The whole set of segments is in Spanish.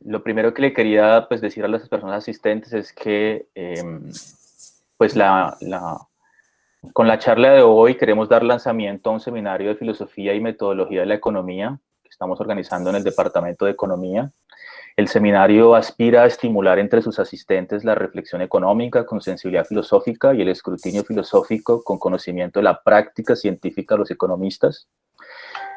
Lo primero que le quería pues, decir a las personas asistentes es que pues con la charla de hoy queremos dar lanzamiento a un seminario de filosofía y metodología de la economía que estamos organizando en el Departamento de Economía. El seminario aspira a estimular entre sus asistentes la reflexión económica con sensibilidad filosófica y el escrutinio filosófico con conocimiento de la práctica científica de los economistas.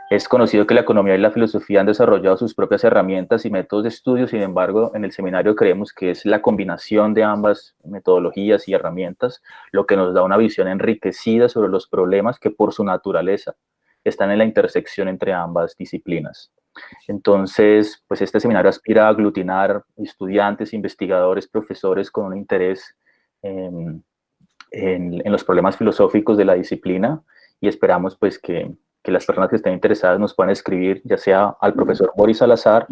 Es conocido que la economía y la filosofía han desarrollado sus propias herramientas y métodos de estudio. Sin embargo, en el seminario creemos que es la combinación de ambas metodologías y herramientas lo que nos da una visión enriquecida sobre los problemas que por su naturaleza están en la intersección entre ambas disciplinas. Entonces, pues este seminario aspira a aglutinar estudiantes, investigadores, profesores con un interés en los problemas filosóficos de la disciplina y esperamos pues que las personas que estén interesadas nos puedan escribir, ya sea al profesor Boris Salazar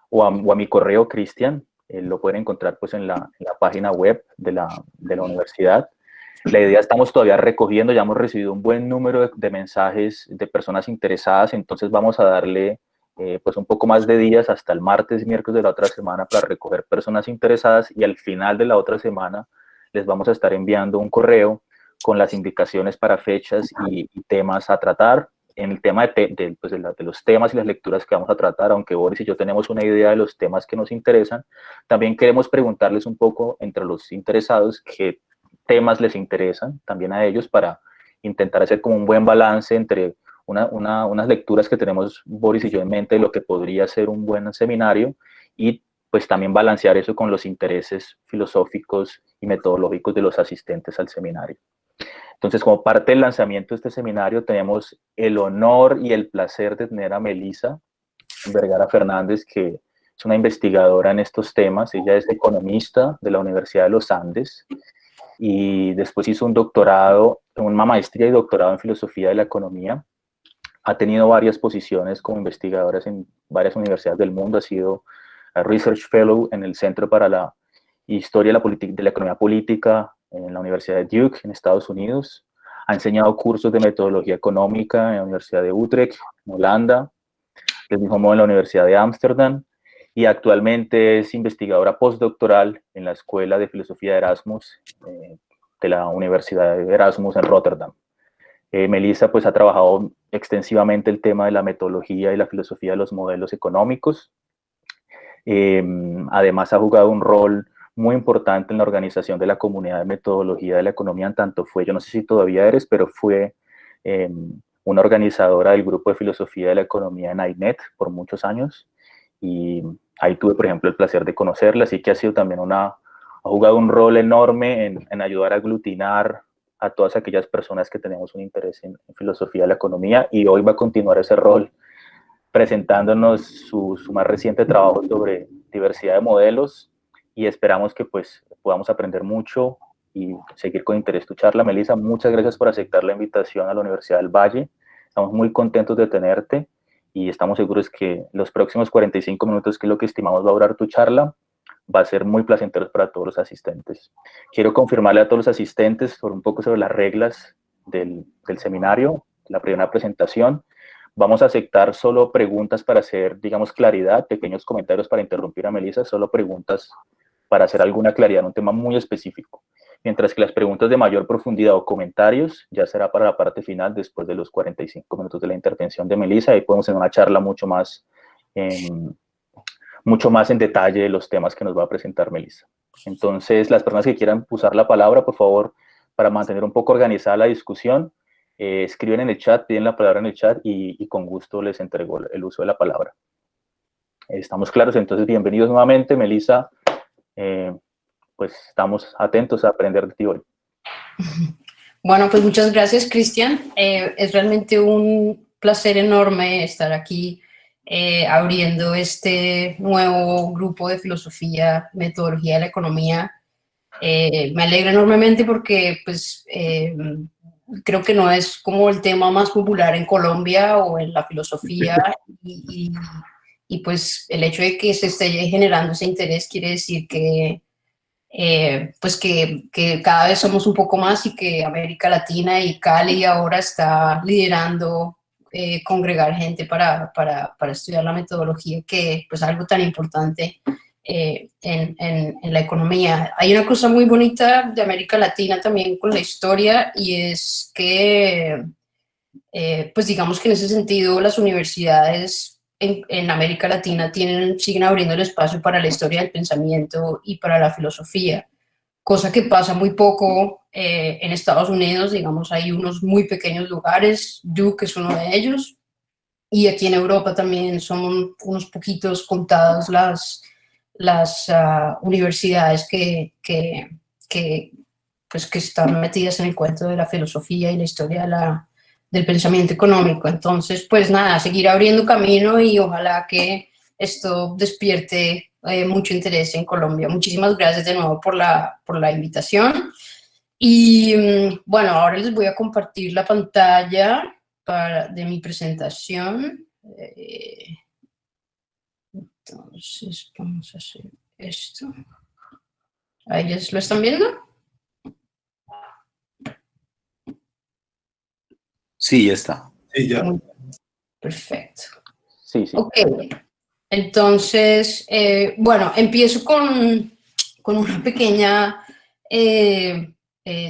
o a mi correo Cristian, lo pueden encontrar pues en la página web de la universidad. La idea estamos todavía recogiendo, ya hemos recibido un buen número de mensajes de personas interesadas, entonces vamos a darle pues un poco más de días hasta el martes, miércoles de la otra semana para recoger personas interesadas y al final de la otra semana les vamos a estar enviando un correo con las indicaciones para fechas y temas a tratar. En el tema de los temas y las lecturas que vamos a tratar, aunque Boris y yo tenemos una idea de los temas que nos interesan, también queremos preguntarles un poco entre los interesados qué temas les interesan también a ellos para intentar hacer como un buen balance entre unas lecturas que tenemos Boris y yo en mente de lo que podría ser un buen seminario y pues también balancear eso con los intereses filosóficos y metodológicos de los asistentes al seminario. Entonces, como parte del lanzamiento de este seminario, tenemos el honor y el placer de tener a Melissa Vergara Fernández, que es una investigadora en estos temas. Ella es economista de la Universidad de los Andes y después hizo un doctorado, una maestría y doctorado en filosofía de la economía. Ha tenido varias posiciones como investigadora en varias universidades del mundo. Ha sido Research Fellow en el Centro para la Historia de la Economía Política en la Universidad de Duke, en Estados Unidos. Ha enseñado cursos de metodología económica en la Universidad de Utrecht, en Holanda, del mismo modo en la Universidad de Ámsterdam, y actualmente es investigadora postdoctoral en la Escuela de Filosofía de Erasmus, de la Universidad de Erasmus en Rotterdam. Melissa pues ha trabajado extensivamente el tema de la metodología y la filosofía de los modelos económicos. Además ha jugado un rol muy importante en la organización de la comunidad de metodología de la economía, en tanto fue, yo no sé si todavía eres, pero fue una organizadora del grupo de filosofía de la economía en INET por muchos años, y ahí tuve, por ejemplo, el placer de conocerla, así que ha sido también ha jugado un rol enorme en ayudar a aglutinar a todas aquellas personas que tenemos un interés en filosofía de la economía, y hoy va a continuar ese rol presentándonos su más reciente trabajo sobre diversidad de modelos, y esperamos que pues podamos aprender mucho y seguir con interés tu charla. Melissa, muchas gracias por aceptar la invitación a la Universidad del Valle. Estamos muy contentos de tenerte y estamos seguros que los próximos 45 minutos, que es lo que estimamos va a durar tu charla, va a ser muy placentero para todos los asistentes. Quiero confirmarle a todos los asistentes sobre un poco sobre las reglas del seminario, la primera presentación. Vamos a aceptar solo preguntas para hacer, digamos, claridad, pequeños comentarios para interrumpir a Melissa, solo preguntas para hacer alguna claridad en un tema muy específico. Mientras que las preguntas de mayor profundidad o comentarios ya será para la parte final, después de los 45 minutos de la intervención de Melissa. Ahí podemos tener una charla mucho más en detalle de los temas que nos va a presentar Melissa. Entonces, las personas que quieran usar la palabra, por favor, para mantener un poco organizada la discusión, escriben en el chat, piden la palabra en el chat y con gusto les entrego el uso de la palabra. ¿Estamos claros? Entonces, bienvenidos nuevamente, Melissa. Pues estamos atentos a aprender de ti hoy. Bueno, pues muchas gracias, Cristian. Es realmente un placer enorme estar aquí abriendo este nuevo grupo de filosofía, metodología de la economía. Me alegra enormemente porque pues, creo que no es como el tema más popular en Colombia o en la filosofía y pues el hecho de que se esté generando ese interés quiere decir que pues que cada vez somos un poco más y que América Latina y Cali ahora está liderando congregar gente para estudiar la metodología, que pues algo tan importante en la economía. Hay una cosa muy bonita de América Latina también con la historia, y es que pues digamos que en ese sentido las universidades en América Latina siguen abriendo el espacio para la historia del pensamiento y para la filosofía, cosa que pasa muy poco en Estados Unidos. Digamos, hay unos muy pequeños lugares, Duke es uno de ellos, y aquí en Europa también son unos poquitos contadas las universidades pues, que están metidas en el cuento de la filosofía y la historia del pensamiento económico. Entonces, pues nada, seguir abriendo camino, y ojalá que esto despierte mucho interés en Colombia. Muchísimas gracias de nuevo por la invitación. Y bueno, ahora les voy a compartir la pantalla de mi presentación. Entonces, vamos a hacer esto. ¿Ahí ya lo están viendo? Sí, ya está. Sí, ya. Perfecto. Sí, sí. Ok, entonces, bueno, empiezo con una pequeña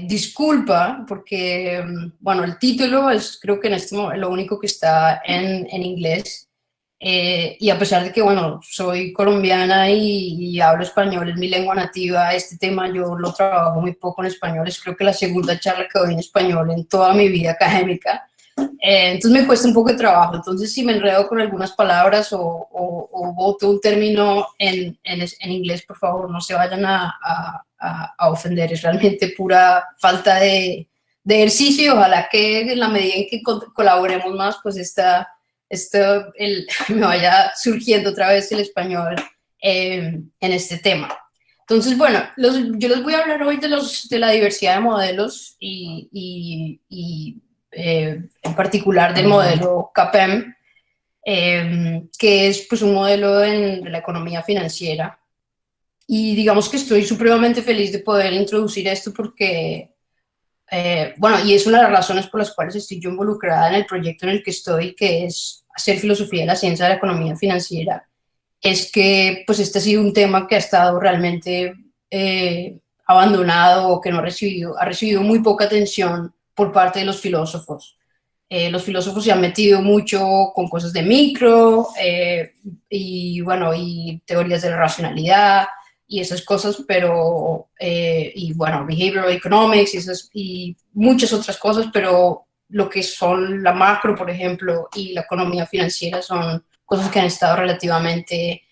disculpa, porque, bueno, el título es, creo que en este momento, lo único que está en inglés, y a pesar de que, bueno, soy colombiana y hablo español, es mi lengua nativa, este tema yo lo trabajo muy poco en español, es creo que la segunda charla que doy en español en toda mi vida académica. Entonces me cuesta un poco de trabajo. Entonces, si me enredo con algunas palabras o boto un término en inglés, por favor, no se vayan a ofender. Es realmente pura falta de ejercicio, y ojalá que en la medida en que colaboremos más, pues me vaya surgiendo otra vez el español en este tema. Entonces, bueno, yo les voy a hablar hoy de la diversidad de modelos y en particular del modelo CAPEM, que es pues un modelo de la economía financiera. Y digamos que estoy supremamente feliz de poder introducir esto porque, bueno, y es una de las razones por las cuales estoy yo involucrada en el proyecto en el que estoy, que es hacer filosofía de la ciencia de la economía financiera, es que pues este ha sido un tema que ha estado realmente abandonado, o que no ha recibido muy poca atención por parte de los filósofos. Los filósofos se han metido mucho con cosas de micro y, bueno, y teorías de la racionalidad y esas cosas, pero, y bueno, behavioral economics y muchas otras cosas, pero lo que son la macro, por ejemplo, y la economía financiera son cosas que han estado relativamente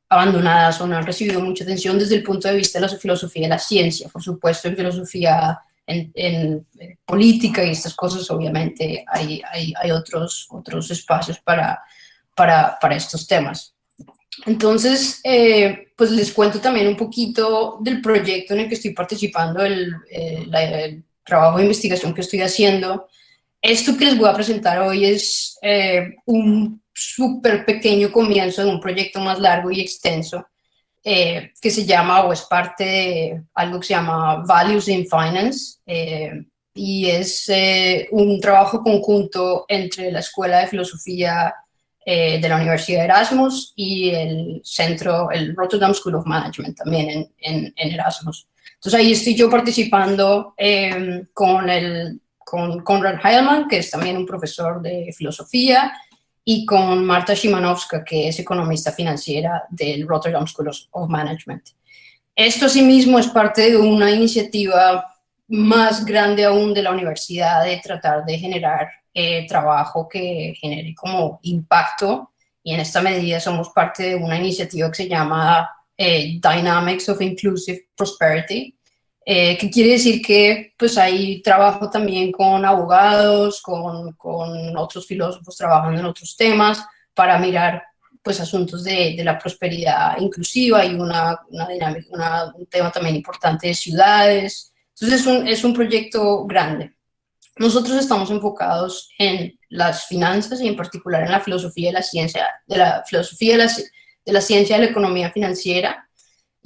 abandonadas o no han recibido mucha atención desde el punto de vista de la filosofía de la ciencia. Por supuesto, en filosofía, en política y estas cosas, obviamente hay otros espacios para estos temas. Entonces, pues les cuento también un poquito del proyecto en el que estoy participando, el trabajo de investigación que estoy haciendo. Esto que les voy a presentar hoy es un súper pequeño comienzo de un proyecto más largo y extenso que se llama, o es parte de algo que se llama Values in Finance, y es un trabajo conjunto entre la Escuela de Filosofía de la Universidad de Erasmus y el Rotterdam School of Management, también en Erasmus. Entonces ahí estoy yo participando con Konrad Heilmann, que es también un profesor de filosofía, y con Marta Szymanowska, que es economista financiera del Rotterdam School of Management. Esto asimismo es parte de una iniciativa más grande aún de la universidad, de tratar de generar trabajo que genere como impacto, y en esta medida somos parte de una iniciativa que se llama Dynamics of Inclusive Prosperity, que quiere decir que pues hay trabajo también con abogados, con otros filósofos trabajando en otros temas para mirar pues asuntos de la prosperidad inclusiva, y una dinámica, un tema también importante de ciudades. Entonces es un proyecto grande. Nosotros estamos enfocados en las finanzas y en particular en la filosofía de la ciencia, de la ciencia de la economía financiera.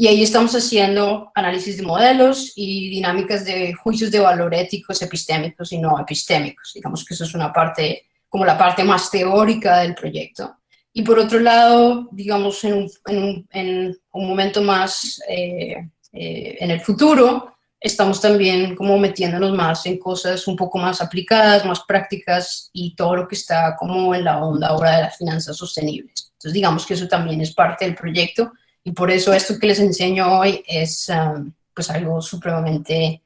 Y ahí estamos haciendo análisis de modelos y dinámicas de juicios de valor éticos, epistémicos y no epistémicos. Digamos que eso es una parte, como la parte más teórica del proyecto. Y por otro lado, digamos, en un momento más en el futuro, estamos también como metiéndonos más en cosas un poco más aplicadas, más prácticas y todo lo que está como en la onda ahora de las finanzas sostenibles. Entonces, digamos que eso también es parte del proyecto y por eso esto que les enseño hoy es pues algo supremamente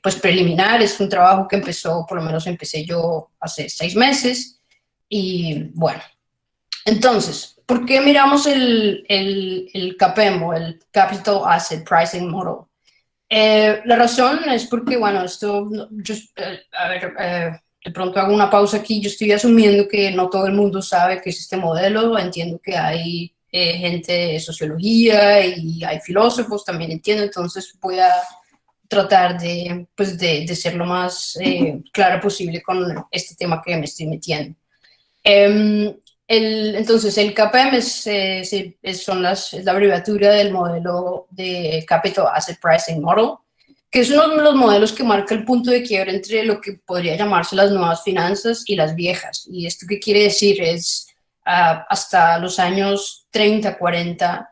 pues preliminar. Es un trabajo que empezó, por lo menos empecé yo hace 6 meses y bueno. Entonces, ¿por qué miramos el CAPM, el Capital Asset Pricing Model? La razón es porque, bueno, esto, de pronto hago una pausa aquí, yo estoy asumiendo que no todo el mundo sabe qué es este modelo, entiendo que hay gente de sociología y hay filósofos, también entiendo, entonces voy a tratar de, pues de ser lo más clara posible con este tema que me estoy metiendo. Entonces, el CAPM es la abreviatura del modelo de Capital Asset Pricing Model, que es uno de los modelos que marca el punto de quiebre entre lo que podría llamarse las nuevas finanzas y las viejas. ¿Y esto qué quiere decir? Es hasta los años 30, 40,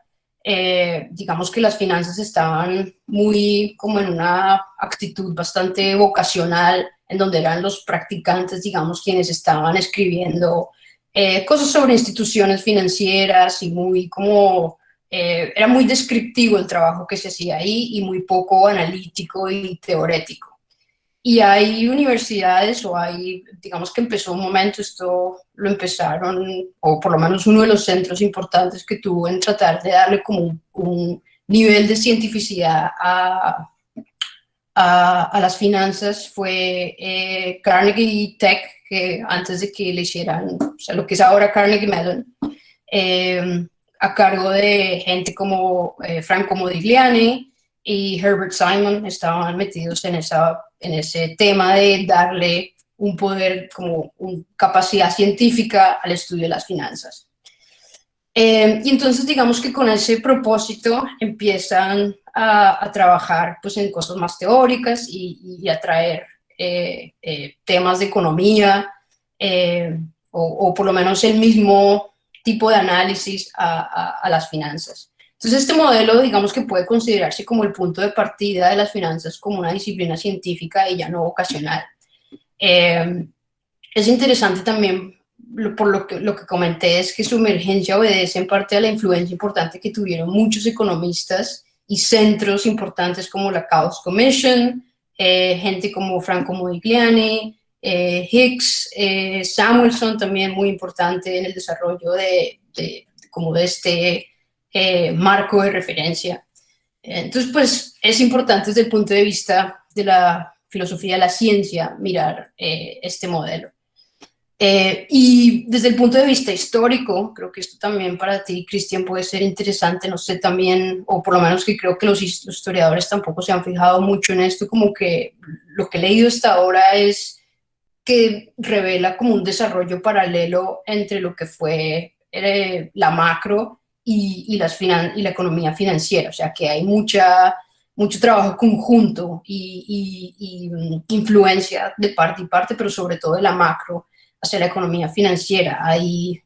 digamos que las finanzas estaban muy como en una actitud bastante vocacional, en donde eran los practicantes, digamos, quienes estaban escribiendo cosas sobre instituciones financieras y muy como, era muy descriptivo el trabajo que se hacía ahí y muy poco analítico y teórico. Y hay universidades o hay, digamos que empezó un momento, esto lo empezaron, o por lo menos uno de los centros importantes que tuvo en tratar de darle como un nivel de cientificidad a las finanzas fue Carnegie Tech, que antes de que le hicieran, o sea, lo que es ahora Carnegie Mellon, a cargo de gente como Franco Modigliani y Herbert Simon, estaban metidos en ese tema de darle un poder, como una capacidad científica al estudio de las finanzas. Y entonces digamos que con ese propósito empiezan a trabajar pues en cosas más teóricas y a traer temas de economía o por lo menos el mismo tipo de análisis a las finanzas. Entonces este modelo digamos que puede considerarse como el punto de partida de las finanzas como una disciplina científica y ya no vocacional. Es interesante también por lo que comenté es que su emergencia obedece en parte a la influencia importante que tuvieron muchos economistas y centros importantes como la Chaos Commission, gente como Franco Modigliani, Hicks, Samuelson también muy importante en el desarrollo de este marco de referencia. Entonces, pues es importante desde el punto de vista de la filosofía de la ciencia mirar este modelo. Y desde el punto de vista histórico, creo que esto también para ti, Cristian, puede ser interesante, no sé, también, o por lo menos que creo que los historiadores tampoco se han fijado mucho en esto, como que lo que he leído hasta ahora es que revela como un desarrollo paralelo entre lo que fue la macro y la economía financiera, o sea que hay mucho trabajo conjunto y influencia de parte y parte, pero sobre todo de la macro hacia la economía financiera. Hay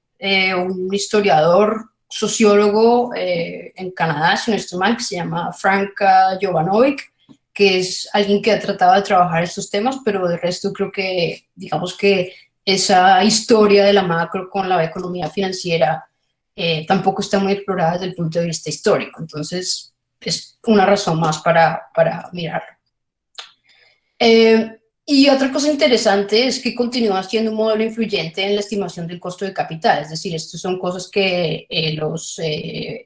un historiador, sociólogo en Canadá, si no estoy mal, que se llama Frank Jovanovic, que es alguien que ha tratado de trabajar estos temas, pero de resto creo que, digamos que esa historia de la macro con la economía financiera tampoco está muy explorada desde el punto de vista histórico. Entonces, es una razón más para mirarlo. Y otra cosa interesante es que continúa siendo un modelo influyente en la estimación del costo de capital, es decir, estas son cosas que los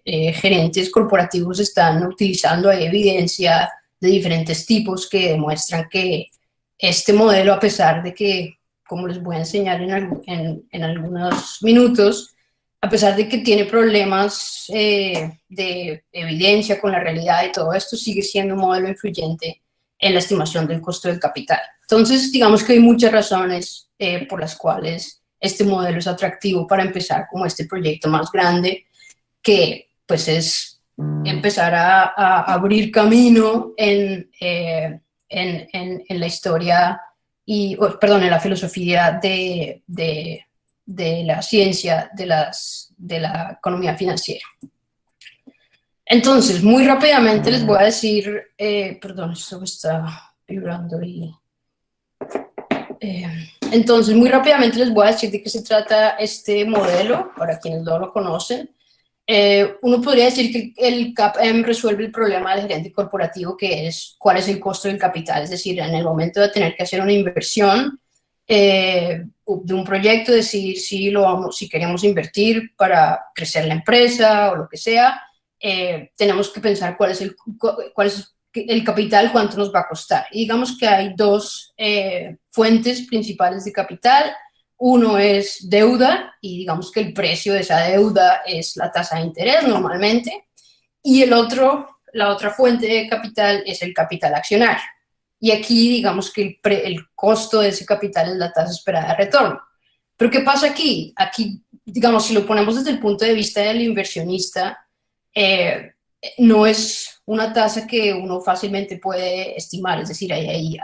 gerentes corporativos están utilizando. Hay evidencia de diferentes tipos que demuestran que este modelo, a pesar de que, como les voy a enseñar en algunos minutos, a pesar de que tiene problemas de evidencia con la realidad y todo esto, sigue siendo un modelo influyente en la estimación del costo del capital. Entonces, digamos que hay muchas razones por las cuales este modelo es atractivo para empezar como este proyecto más grande, que pues es empezar a abrir camino en la historia en la filosofía de la ciencia de la economía financiera. Entonces, muy rápidamente les voy a decir, perdón, esto me está vibrando y... entonces, muy rápidamente les voy a decir de qué se trata este modelo, para quienes no lo conocen. Uno podría decir que el CAPM resuelve el problema del gerente corporativo, que es cuál es el costo del capital, es decir, en el momento de tener que hacer una inversión de un proyecto, decidir si queremos invertir para crecer la empresa o lo que sea, tenemos que pensar cuál es el capital, cuánto nos va a costar. Y digamos que hay dos fuentes principales de capital. Uno es deuda, y digamos que el precio de esa deuda es la tasa de interés normalmente, y la otra fuente de capital es el capital accionario. Y aquí digamos que el costo de ese capital es la tasa esperada de retorno. Pero ¿qué pasa aquí? Aquí, digamos, si lo ponemos desde el punto de vista del inversionista, no es una tasa que uno fácilmente puede estimar, es decir, ahí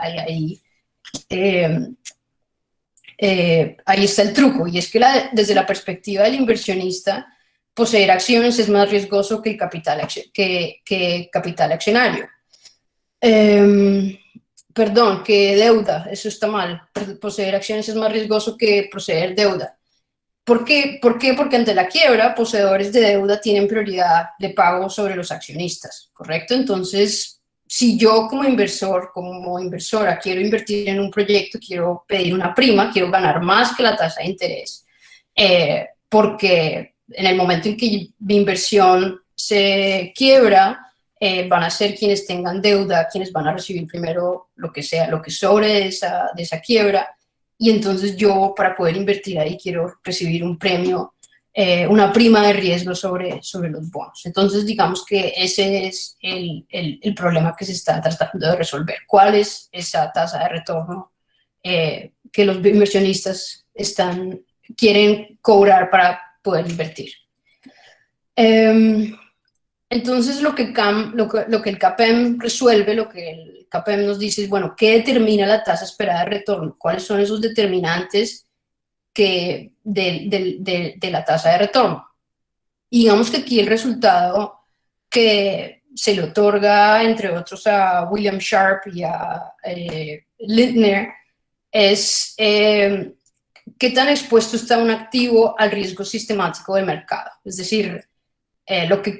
está el truco, y es que desde la perspectiva del inversionista, poseer acciones es más riesgoso que el capital accionario. Perdón, que deuda, eso está mal. Poseer acciones es más riesgoso que poseer deuda. ¿Por qué? Porque ante la quiebra, poseedores de deuda tienen prioridad de pago sobre los accionistas, ¿correcto? Entonces, si yo como inversora quiero invertir en un proyecto, quiero pedir una prima, quiero ganar más que la tasa de interés, porque en el momento en que mi inversión se quiebra, van a ser quienes tengan deuda, quienes van a recibir primero lo que sobre de esa quiebra. Y entonces yo, para poder invertir ahí, quiero recibir un premio, una prima de riesgo sobre los bonos. Entonces, digamos que ese es el problema que se está tratando de resolver. ¿Cuál es esa tasa de retorno que los inversionistas quieren cobrar para poder invertir? Entonces, lo que el CAPM resuelve, lo que el CAPM nos dice es, bueno, ¿qué determina la tasa esperada de retorno? ¿Cuáles son esos determinantes de la tasa de retorno? Y digamos que aquí el resultado que se le otorga, entre otros, a William Sharpe y a Lindner, es qué tan expuesto está un activo al riesgo sistemático del mercado. Es decir, lo que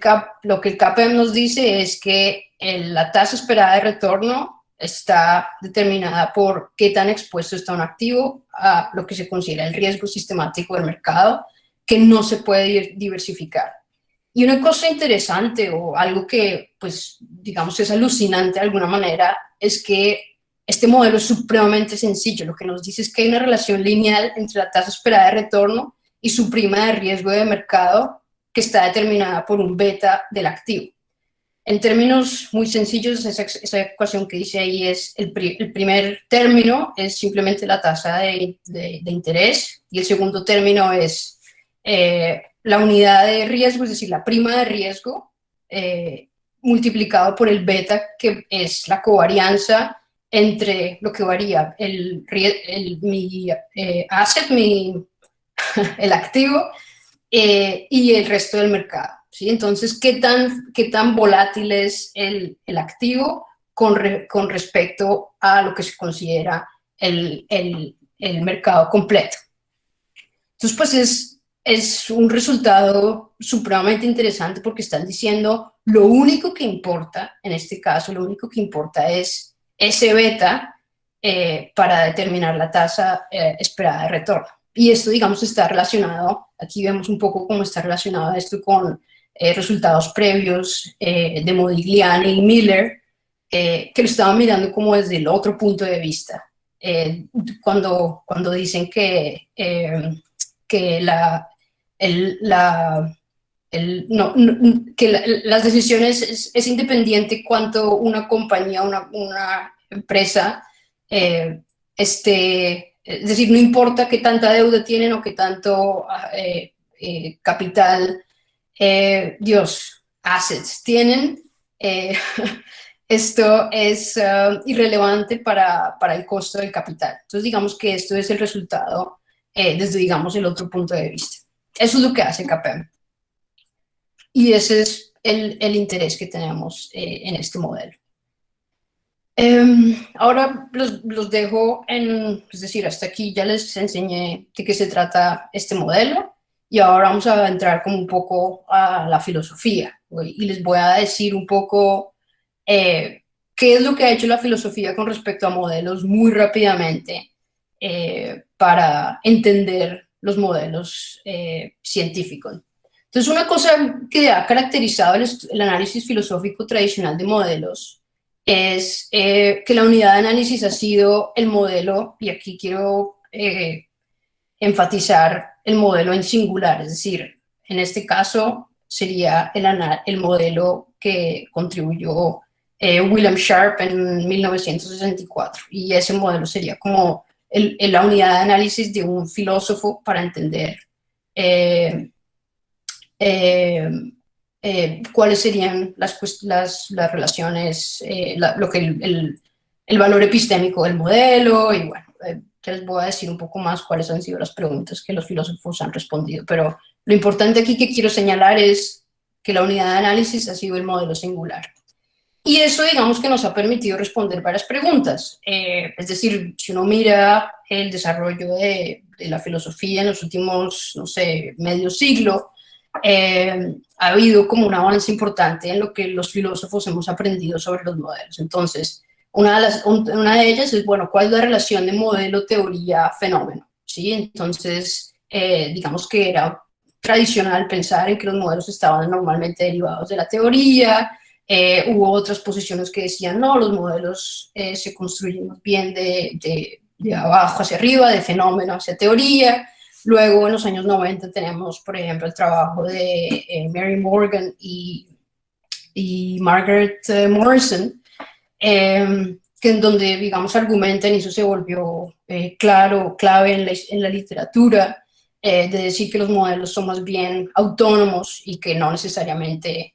el CAPM nos dice es que la tasa esperada de retorno está determinada por qué tan expuesto está un activo a lo que se considera el riesgo sistemático del mercado, que no se puede diversificar. Y una cosa interesante, o algo que, pues, digamos, es alucinante de alguna manera, es que este modelo es supremamente sencillo. Lo que nos dice es que hay una relación lineal entre la tasa esperada de retorno y su prima de riesgo de mercado, que está determinada por un beta del activo. En términos muy sencillos, esa ecuación que dice ahí es el primer término es simplemente la tasa de interés, y el segundo término es la unidad de riesgo, es decir, la prima de riesgo, multiplicado por el beta, que es la covarianza entre lo que varía mi asset, el activo, y el resto del mercado, ¿sí? Entonces, ¿qué tan volátil es el activo con respecto a lo que se considera el mercado completo? Entonces, pues es un resultado supremamente interesante, porque están diciendo lo único que importa, en este caso, lo único que importa es ese beta para determinar la tasa esperada de retorno. Y esto, digamos, está relacionado, aquí vemos un poco cómo está relacionado esto con resultados previos de Modigliani y Miller, que lo estaban mirando como desde el otro punto de vista, cuando dicen que las decisiones es independiente cuánto una compañía, una empresa es decir, no importa qué tanta deuda tienen o qué tanto capital. assets tienen, esto es irrelevante para el costo del capital. Entonces, digamos que esto es el resultado desde, digamos, el otro punto de vista. Eso es lo que hace CAPEM. Y ese es el interés que tenemos en este modelo. Ahora los dejo es decir, hasta aquí ya les enseñé de qué se trata este modelo y ahora vamos a entrar como un poco a la filosofía y les voy a decir un poco qué es lo que ha hecho la filosofía con respecto a modelos muy rápidamente para entender los modelos científicos. Entonces, una cosa que ha caracterizado el análisis filosófico tradicional de modelos es que la unidad de análisis ha sido el modelo, y aquí quiero enfatizar el modelo en singular, es decir, en este caso sería el modelo que contribuyó William Sharpe en 1964, y ese modelo sería como la unidad de análisis de un filósofo para entender cuáles serían las relaciones, el valor epistémico del modelo, y bueno, ya les voy a decir un poco más cuáles han sido las preguntas que los filósofos han respondido, pero lo importante aquí que quiero señalar es que la unidad de análisis ha sido el modelo singular. Y eso, digamos, que nos ha permitido responder varias preguntas. Es decir, si uno mira el desarrollo de la filosofía en los últimos, no sé, medio siglo, ha habido como un avance importante en lo que los filósofos hemos aprendido sobre los modelos. Entonces, una de ellas es, bueno, ¿cuál es la relación de modelo, teoría, fenómeno? ¿Sí? Entonces, digamos que era tradicional pensar en que los modelos estaban normalmente derivados de la teoría. Hubo otras posiciones que decían, no, los modelos se construyen más bien de abajo hacia arriba, de fenómeno hacia teoría. Luego, en los años 90, tenemos, por ejemplo, el trabajo de Mary Morgan y Margaret Morrison, que en donde, digamos, argumentan, y eso se volvió clave en la literatura, de decir que los modelos son más bien autónomos y que no necesariamente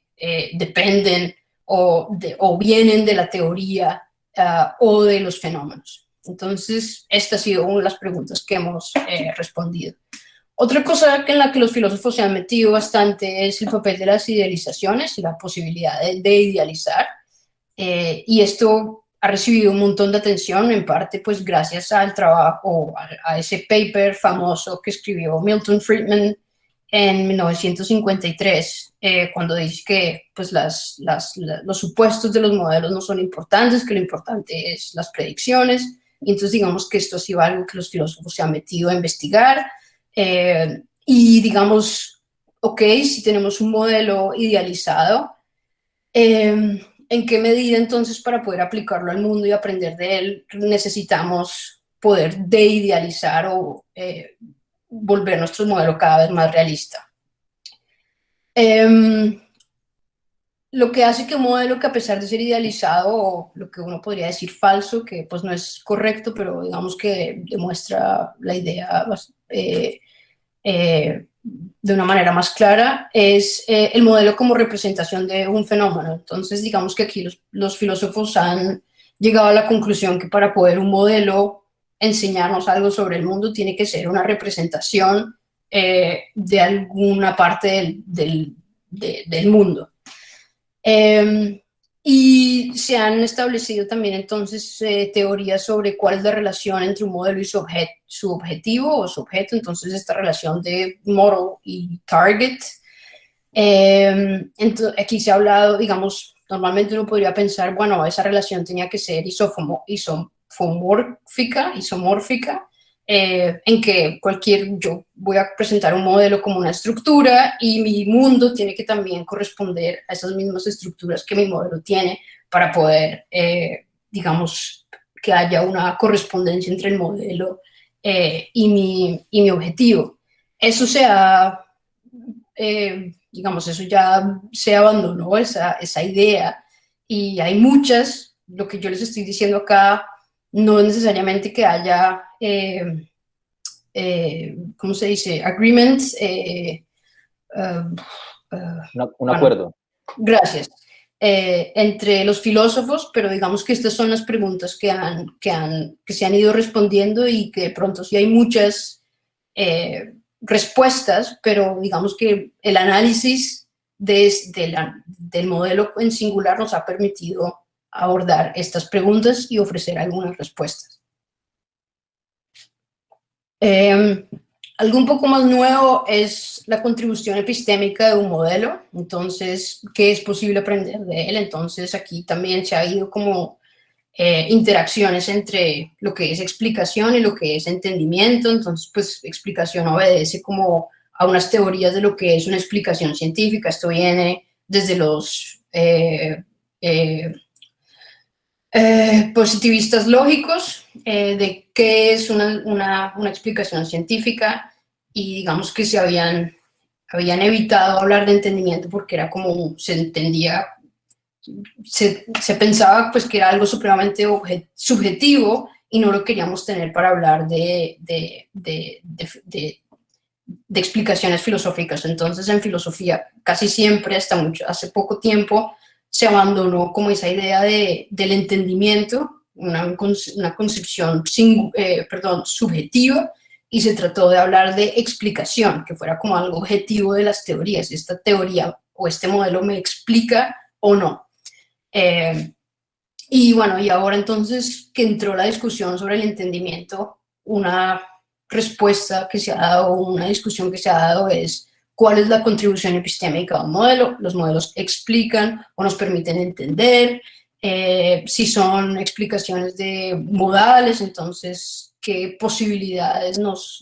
dependen o vienen de la teoría o de los fenómenos. Entonces, esta ha sido una de las preguntas que hemos respondido. Otra cosa en la que los filósofos se han metido bastante es el papel de las idealizaciones y la posibilidad de idealizar. Y esto ha recibido un montón de atención, en parte pues gracias al trabajo, a ese paper famoso que escribió Milton Friedman en 1953, cuando dice que pues, los supuestos de los modelos no son importantes, que lo importante es las predicciones. Y entonces digamos que esto ha sido algo que los filósofos se han metido a investigar. Y digamos, ok, si tenemos un modelo idealizado, ¿en qué medida entonces para poder aplicarlo al mundo y aprender de él necesitamos poder deidealizar o volver nuestro modelo cada vez más realista? Lo que hace que un modelo que, a pesar de ser idealizado, o lo que uno podría decir falso, que pues no es correcto, pero digamos que demuestra la idea de una manera más clara, es el modelo como representación de un fenómeno. Entonces, digamos que aquí los filósofos han llegado a la conclusión que para poder un modelo enseñarnos algo sobre el mundo tiene que ser una representación de alguna parte del mundo. Y se han establecido también entonces teorías sobre cuál es la relación entre un modelo y su objetivo o su objeto, entonces esta relación de model y target. Entonces, aquí se ha hablado, digamos, normalmente uno podría pensar, bueno, esa relación tenía que ser isomórfica, en que yo voy a presentar un modelo como una estructura y mi mundo tiene que también corresponder a esas mismas estructuras que mi modelo tiene para poder, digamos, que haya una correspondencia entre el modelo y mi objetivo. Eso digamos, eso ya se abandonó, esa idea, y hay muchas. Lo que yo les estoy diciendo acá no es necesariamente que haya, ¿cómo se dice? Agreements. Un acuerdo. Gracias. Entre los filósofos, pero digamos que estas son las preguntas que se han ido respondiendo y que de pronto sí hay muchas respuestas, pero digamos que el análisis del modelo en singular nos ha permitido abordar estas preguntas y ofrecer algunas respuestas. Algo un poco más nuevo es la contribución epistémica de un modelo. Entonces, ¿qué es posible aprender de él? Entonces, aquí también se ha ido como interacciones entre lo que es explicación y lo que es entendimiento. Entonces, pues, explicación obedece como a unas teorías de lo que es una explicación científica. Esto viene desde los positivistas lógicos, de qué es una explicación científica, y digamos que habían evitado hablar de entendimiento porque era como se entendía, se pensaba pues que era algo supremamente subjetivo y no lo queríamos tener para hablar de explicaciones filosóficas. Entonces, en filosofía casi siempre, hace poco tiempo, se abandonó como esa idea del entendimiento, una concepción subjetiva, y se trató de hablar de explicación, que fuera como algo objetivo de las teorías. Esta teoría o este modelo me explica o no. Y bueno, y ahora entonces que entró la discusión sobre el entendimiento, una respuesta que se ha dado, una discusión que se ha dado es: ¿cuál es la contribución epistémica a un modelo? Los modelos explican o nos permiten entender. Si son explicaciones de modales, entonces, ¿qué posibilidades nos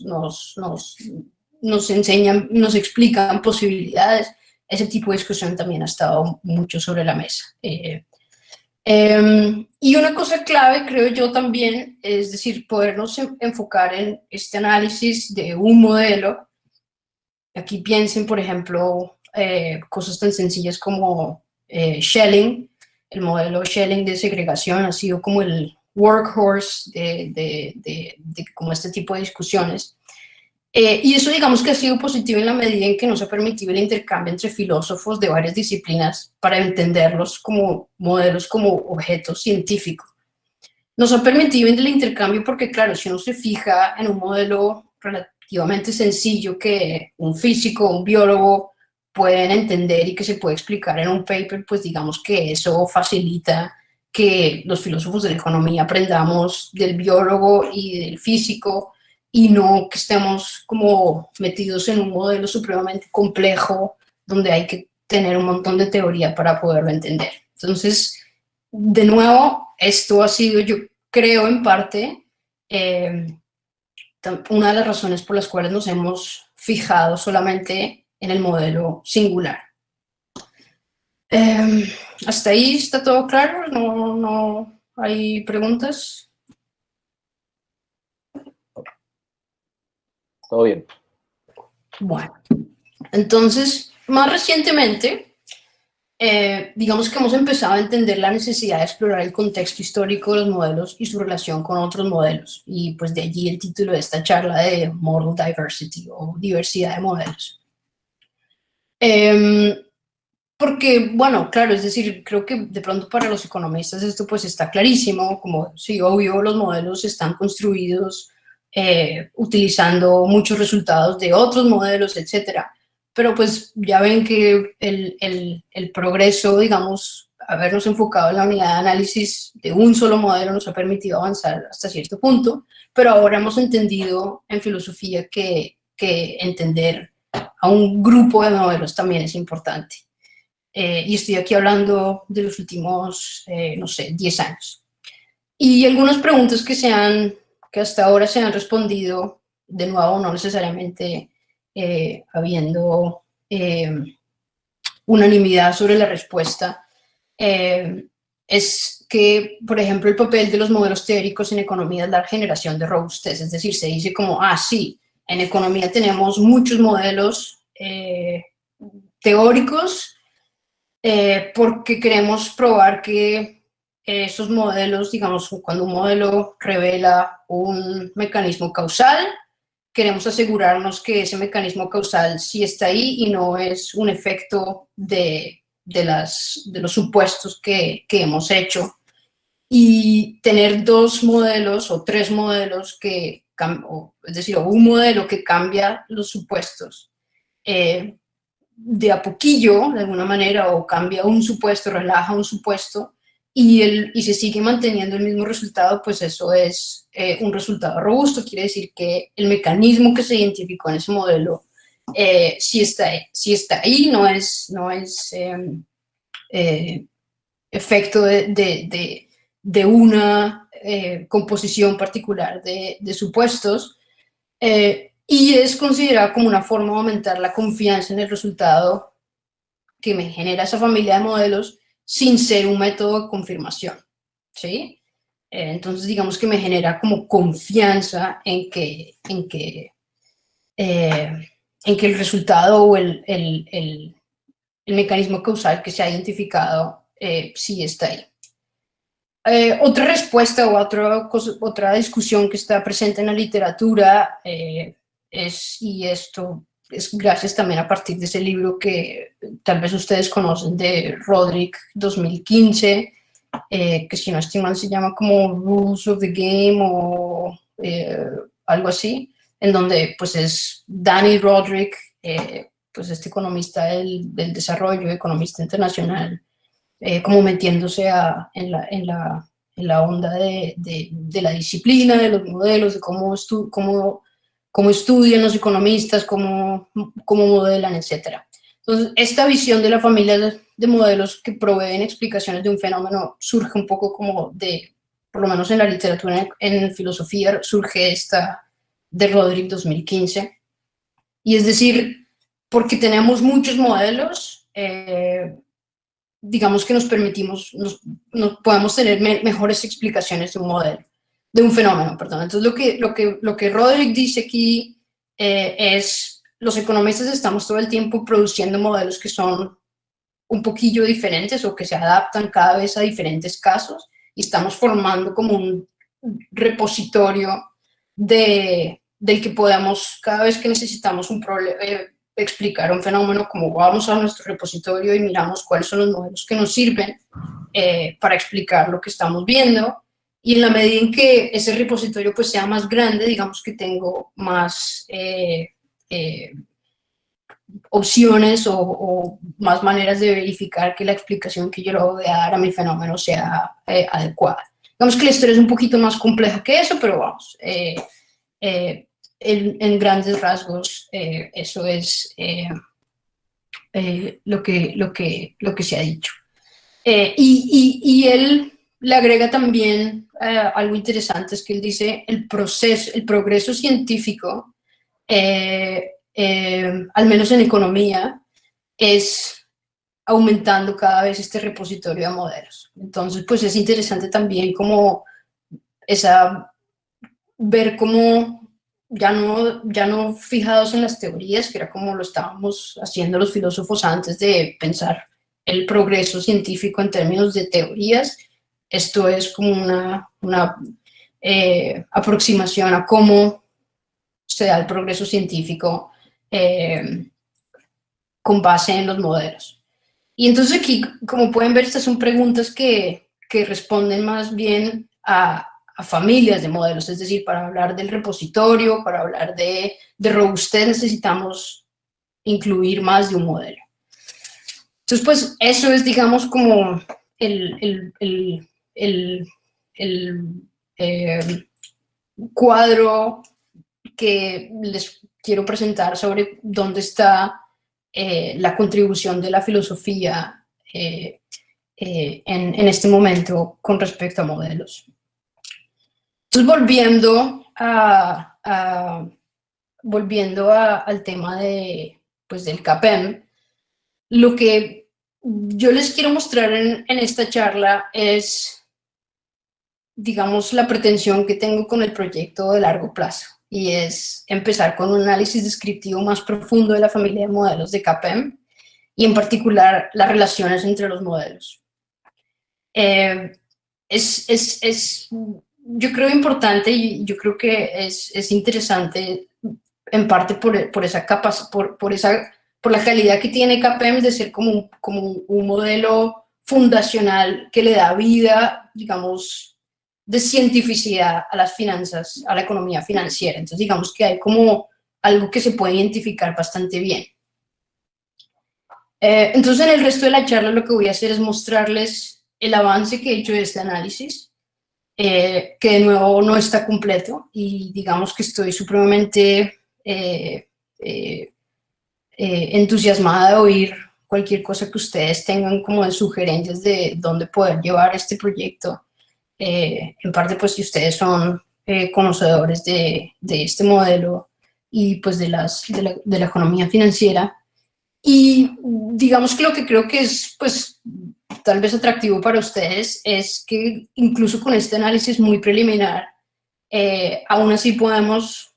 enseñan, nos explican posibilidades? Ese tipo de discusión también ha estado mucho sobre la mesa. Y una cosa clave, creo yo también, es decir, podernos enfocar en este análisis de un modelo. Aquí piensen, por ejemplo, cosas tan sencillas como Schelling. El modelo Schelling de segregación ha sido como el workhorse de como este tipo de discusiones. Y eso, digamos, que ha sido positivo en la medida en que nos ha permitido el intercambio entre filósofos de varias disciplinas para entenderlos como modelos, como objetos científicos. Nos ha permitido el intercambio porque, claro, si uno se fija en un modelo relativamente sencillo que un físico o un biólogo pueden entender y que se puede explicar en un paper, pues digamos que eso facilita que los filósofos de la economía aprendamos del biólogo y del físico, y no que estemos como metidos en un modelo supremamente complejo donde hay que tener un montón de teoría para poderlo entender. Entonces, de nuevo, esto ha sido, yo creo, en parte, una de las razones por las cuales nos hemos fijado solamente en el modelo singular. ¿Hasta ahí está todo claro? ¿No hay preguntas? Todo bien. Bueno, entonces, más recientemente, digamos que hemos empezado a entender la necesidad de explorar el contexto histórico de los modelos y su relación con otros modelos, y pues de allí el título de esta charla de Model Diversity, o diversidad de modelos. Porque, bueno, claro, es decir, creo que de pronto para los economistas esto pues está clarísimo, como sí, obvio, los modelos están construidos utilizando muchos resultados de otros modelos, etcétera. Pero pues ya ven que el progreso, digamos, habernos enfocado en la unidad de análisis de un solo modelo nos ha permitido avanzar hasta cierto punto, pero ahora hemos entendido en filosofía que entender a un grupo de modelos también es importante. Y estoy aquí hablando de los últimos, no sé, 10 años. Y algunas preguntas que hasta ahora se han respondido, de nuevo, no necesariamente habiendo unanimidad sobre la respuesta, es que, por ejemplo, el papel de los modelos teóricos en economía es la generación de robustez. Es decir, se dice como, sí, en economía tenemos muchos modelos teóricos, porque queremos probar que esos modelos, digamos, cuando un modelo revela un mecanismo causal, queremos asegurarnos que ese mecanismo causal sí está ahí y no es un efecto de los supuestos que hemos hecho, y tener dos modelos o tres modelos es decir, o un modelo que cambia los supuestos de a poquillo, de alguna manera, o cambia un supuesto, relaja un supuesto, y se sigue manteniendo el mismo resultado, pues eso es un resultado robusto. Quiere decir que el mecanismo que se identificó en ese modelo sí está ahí, no es efecto de una composición particular de supuestos, y es considerado como una forma de aumentar la confianza en el resultado que me genera esa familia de modelos sin ser un método de confirmación, ¿sí? Entonces, digamos que me genera como confianza en que el resultado o el mecanismo causal que se ha identificado sí está ahí. Otra respuesta o otra discusión que está presente en la literatura y esto es gracias también a partir de ese libro que tal vez ustedes conocen de Roderick 2015, que si no estoy mal se llama como Rules of the Game o algo así, en donde pues es Danny Roderick, pues este economista del desarrollo, economista internacional, como metiéndose en la onda de la disciplina, de los modelos, de cómo estudian los economistas, cómo modelan, etc. Entonces, esta visión de la familia de modelos que proveen explicaciones de un fenómeno surge un poco como por lo menos en la literatura, en filosofía, surge esta de Roderick 2015. Y es decir, porque tenemos muchos modelos, digamos que nos podemos tener mejores explicaciones de un modelo, de un fenómeno, perdón. Entonces, lo que Roderick dice aquí es, los economistas estamos todo el tiempo produciendo modelos que son un poquillo diferentes o que se adaptan cada vez a diferentes casos, y estamos formando como un repositorio del que podamos, cada vez que necesitamos un problema, explicar un fenómeno, como vamos a nuestro repositorio y miramos cuáles son los modelos que nos sirven para explicar lo que estamos viendo, y en la medida en que ese repositorio pues sea más grande, digamos que tengo más opciones o más maneras de verificar que la explicación que yo le voy a dar a mi fenómeno sea adecuada. Digamos que la historia es un poquito más compleja que eso, pero vamos, en grandes rasgos, eso es lo que se ha dicho. Y él le agrega también algo interesante, es que él dice el progreso científico, al menos en economía, es aumentando cada vez este repositorio de modelos. Entonces, pues es interesante también como ver cómo ya no fijados en las teorías, que era como lo estábamos haciendo los filósofos antes de pensar el progreso científico en términos de teorías. Esto es como una aproximación a cómo se da el progreso científico con base en los modelos. Y entonces aquí, como pueden ver, estas son preguntas que responden más bien a familias de modelos, es decir, para hablar del repositorio, para hablar de robustez, necesitamos incluir más de un modelo. Entonces, pues, eso es, digamos, como el cuadro que les quiero presentar sobre dónde está la contribución de la filosofía en este momento con respecto a modelos. Entonces, volviendo al tema del CAPEM, lo que yo les quiero mostrar en esta charla es, digamos, la pretensión que tengo con el proyecto de largo plazo, y es empezar con un análisis descriptivo más profundo de la familia de modelos de CAPEM, y en particular las relaciones entre los modelos. Yo creo importante, y yo creo que es interesante en parte por esa por la calidad que tiene CAPEM de ser como un modelo fundacional que le da vida, digamos, de cientificidad a las finanzas, a la economía financiera. Entonces, digamos que hay como algo que se puede identificar bastante bien. Entonces, en el resto de la charla lo que voy a hacer es mostrarles el avance que he hecho de este análisis, que de nuevo no está completo y digamos que estoy supremamente entusiasmada de oír cualquier cosa que ustedes tengan como de sugerencias de dónde poder llevar este proyecto. En parte, pues, si ustedes son conocedores de este modelo y pues de la economía financiera. Y digamos que lo que creo que es, pues, tal vez atractivo para ustedes es que incluso con este análisis muy preliminar, aún así podemos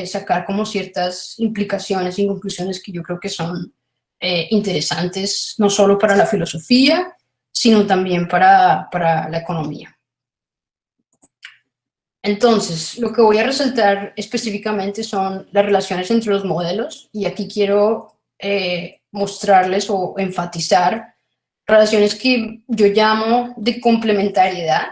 sacar como ciertas implicaciones y conclusiones que yo creo que son interesantes, no solo para la filosofía, sino también para la economía. Entonces, lo que voy a resaltar específicamente son las relaciones entre los modelos, y aquí quiero mostrarles o enfatizar relaciones que yo llamo de complementariedad,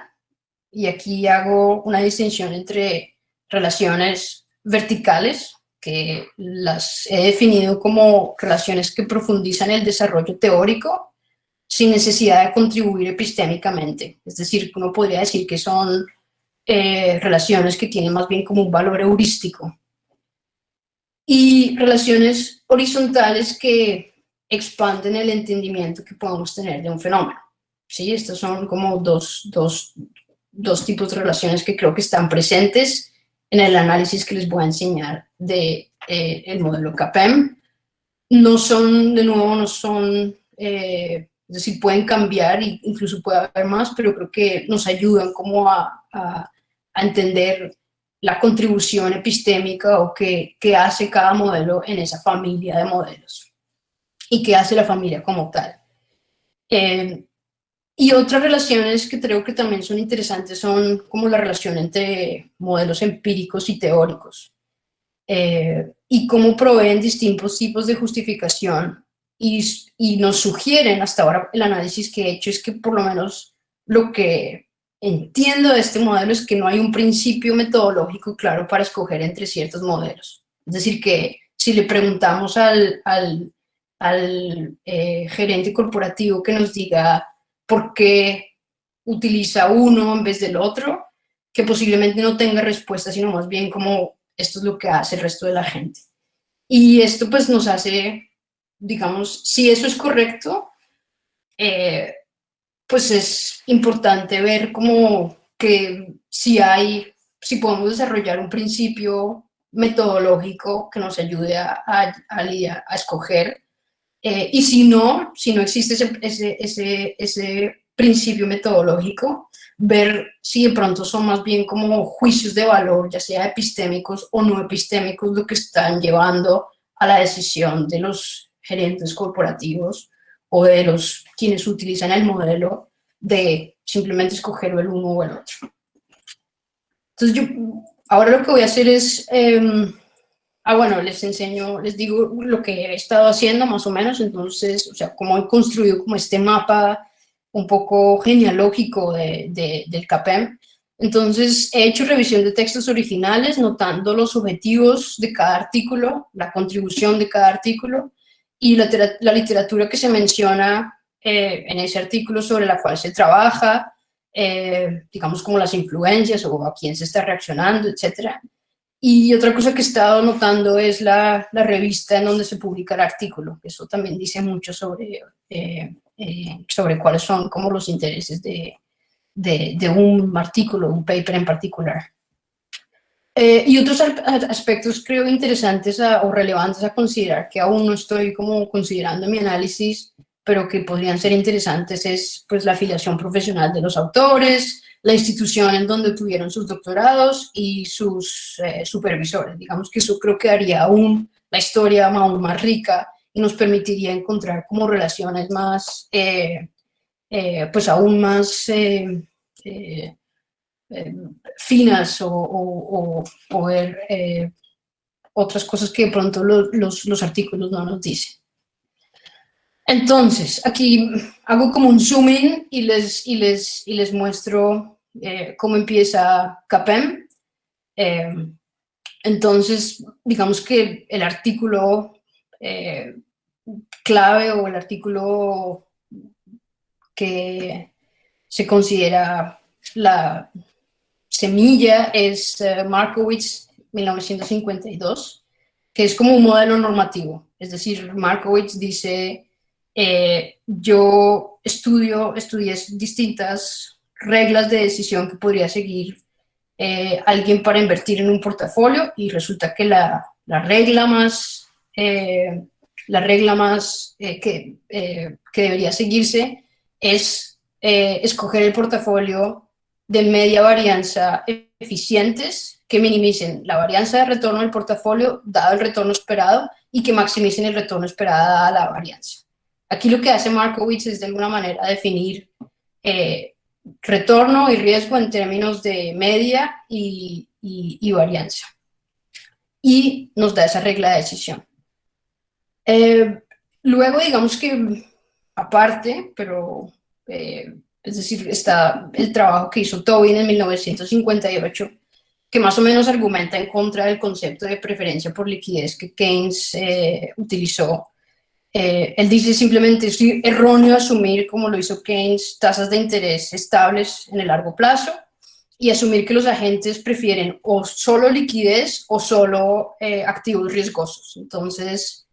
y aquí hago una distinción entre relaciones verticales, que las he definido como relaciones que profundizan el desarrollo teórico sin necesidad de contribuir epistémicamente. Es decir, uno podría decir que son relaciones que tienen más bien como un valor heurístico. Y relaciones horizontales que expanden el entendimiento que podemos tener de un fenómeno. ¿Sí? Estos son como dos tipos de relaciones que creo que están presentes en el análisis que les voy a enseñar de el modelo CAPEM. No son, de nuevo, no son, es decir, pueden cambiar e incluso puede haber más, pero creo que nos ayudan como a entender la contribución epistémica o qué hace cada modelo en esa familia de modelos y qué hace la familia como tal. Y otras relaciones que creo que también son interesantes son como la relación entre modelos empíricos y teóricos, y cómo proveen distintos tipos de justificación y nos sugieren, hasta ahora el análisis que he hecho es que por lo menos lo que entiendo de este modelo es que no hay un principio metodológico claro para escoger entre ciertos modelos. Es decir, que si le preguntamos al gerente corporativo que nos diga por qué utiliza uno en vez del otro, que posiblemente no tenga respuesta, sino más bien como esto es lo que hace el resto de la gente. Y esto pues nos hace, digamos, si eso es correcto, pues es importante ver como que si podemos desarrollar un principio metodológico que nos ayude a escoger, y si no existe ese principio metodológico, ver si de pronto son más bien como juicios de valor, ya sea epistémicos o no epistémicos, lo que están llevando a la decisión de los gerentes corporativos o de los quienes utilizan el modelo de simplemente escoger el uno o el otro. Entonces ahora lo que voy a hacer es, bueno, les digo lo que he estado haciendo más o menos, entonces, o sea, cómo he construido como este mapa un poco genealógico del CAPEM. Entonces, he hecho revisión de textos originales, notando los objetivos de cada artículo, la contribución de cada artículo y la literatura que se menciona en ese artículo sobre la cual se trabaja, digamos como las influencias o a quién se está reaccionando, etc. Y otra cosa que he estado notando es la revista en donde se publica el artículo. Eso también dice mucho sobre cuáles son como los intereses de un artículo, un paper en particular. Y otros aspectos creo interesantes o relevantes a considerar, que aún no estoy como considerando en mi análisis, pero que podrían ser interesantes, es pues la afiliación profesional de los autores, la institución en donde tuvieron sus doctorados y sus supervisores. Digamos que eso creo que haría aún la historia aún más rica y nos permitiría encontrar como relaciones más, pues aún más finas o ver otras cosas que de pronto los artículos no nos dicen. Entonces, aquí hago como un zoom in y les muestro cómo empieza CAPEM. Entonces, digamos que el artículo clave o el artículo que se considera la semilla es Markowitz 1952, que es como un modelo normativo. Es decir, Markowitz dice, yo estudié distintas reglas de decisión que podría seguir alguien para invertir en un portafolio, y resulta que la regla más que debería seguirse es escoger el portafolio de media varianza eficientes que minimicen la varianza de retorno del portafolio dado el retorno esperado y que maximicen el retorno esperado dada la varianza. Aquí lo que hace Markowitz es de alguna manera definir retorno y riesgo en términos de media y varianza. Y nos da esa regla de decisión. Luego, digamos que aparte, pero es decir, está el trabajo que hizo Tobin en 1958, que más o menos argumenta en contra del concepto de preferencia por liquidez que Keynes utilizó. Él dice simplemente es erróneo asumir, como lo hizo Keynes, tasas de interés estables en el largo plazo y asumir que los agentes prefieren o solo liquidez o solo activos riesgosos. Entonces,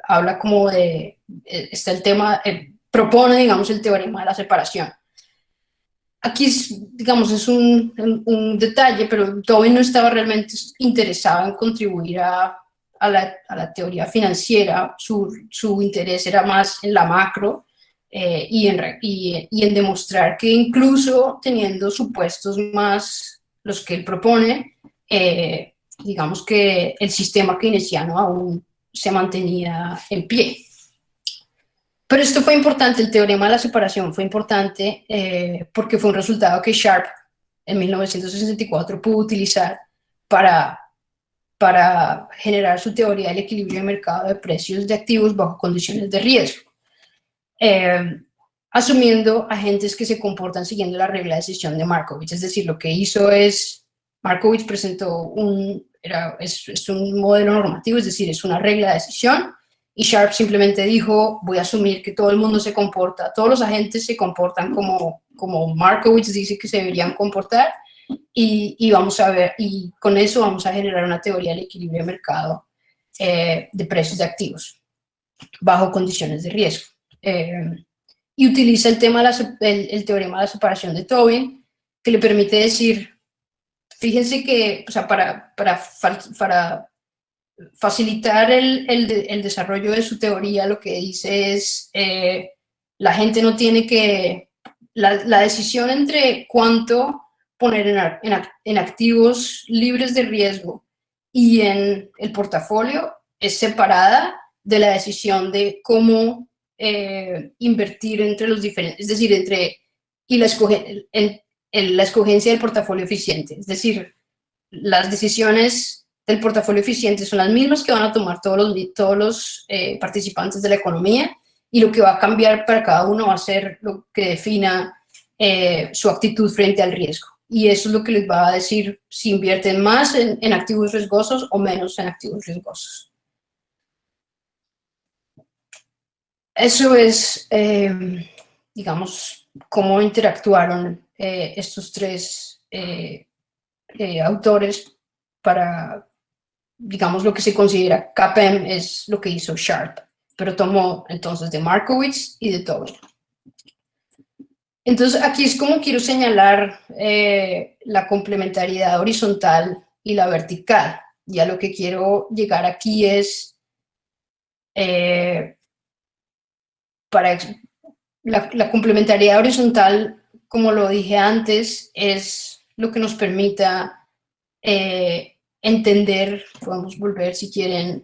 habla como de, está el tema, propone, digamos, el teorema de la separación. Aquí, digamos, es un detalle, pero Tobin no estaba realmente interesado en contribuir a la teoría financiera. Su interés era más en la macro y en demostrar que incluso teniendo supuestos más los que él propone, digamos que el sistema keynesiano aún se mantenía en pie. Pero esto fue importante, el teorema de la separación fue importante porque fue un resultado que Sharpe en 1964 pudo utilizar para generar su teoría del equilibrio de mercado de precios de activos bajo condiciones de riesgo, asumiendo agentes que se comportan siguiendo la regla de decisión de Markowitz. Es decir, lo que hizo es, Markowitz presentó es un modelo normativo, es decir, es una regla de decisión, y Sharpe simplemente dijo, voy a asumir que todo el mundo se comporta, todos los agentes se comportan como Markowitz dice que se deberían comportar, y vamos a ver, y con eso vamos a generar una teoría del equilibrio de mercado de precios de activos bajo condiciones de riesgo. Y utiliza el teorema de la separación de Tobin, que le permite decir, fíjense que, o sea, para facilitar el desarrollo de su teoría, lo que dice es, la gente no tiene que, la decisión entre cuánto poner en activos libres de riesgo y en el portafolio es separada de la decisión de cómo invertir entre los diferentes, es decir, la escogencia del portafolio eficiente. Es decir, las decisiones del portafolio eficiente son las mismas que van a tomar todos los participantes de la economía, y lo que va a cambiar para cada uno va a ser lo que defina su actitud frente al riesgo. Y eso es lo que les va a decir si invierten más en activos riesgosos o menos en activos riesgosos. Eso es, digamos, cómo interactuaron estos tres autores para, digamos, lo que se considera CAPEM es lo que hizo Sharpe, pero tomó entonces de Markowitz y de Tobin. Entonces, aquí es como quiero señalar la complementariedad horizontal y la vertical. Ya lo que quiero llegar aquí es la complementariedad horizontal, como lo dije antes, es lo que nos permita entender, podemos volver si quieren,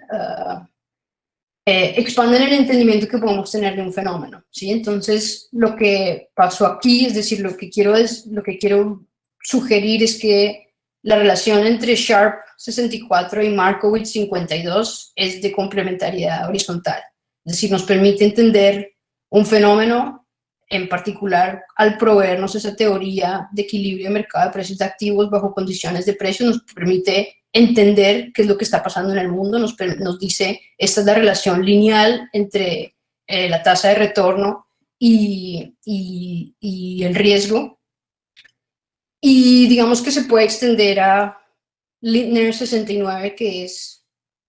expanden el entendimiento que podemos tener de un fenómeno, ¿sí? Entonces, lo que pasó aquí, es decir, lo que quiero sugerir es que la relación entre Sharpe 64 y Markowitz 52 es de complementariedad horizontal. Es decir, nos permite entender un fenómeno, en particular al proveernos esa teoría de equilibrio de mercado de precios de activos bajo condiciones de precio, nos permite entender qué es lo que está pasando en el mundo, nos dice, esta es la relación lineal entre la tasa de retorno y el riesgo. Y digamos que se puede extender a Lindner 69, que es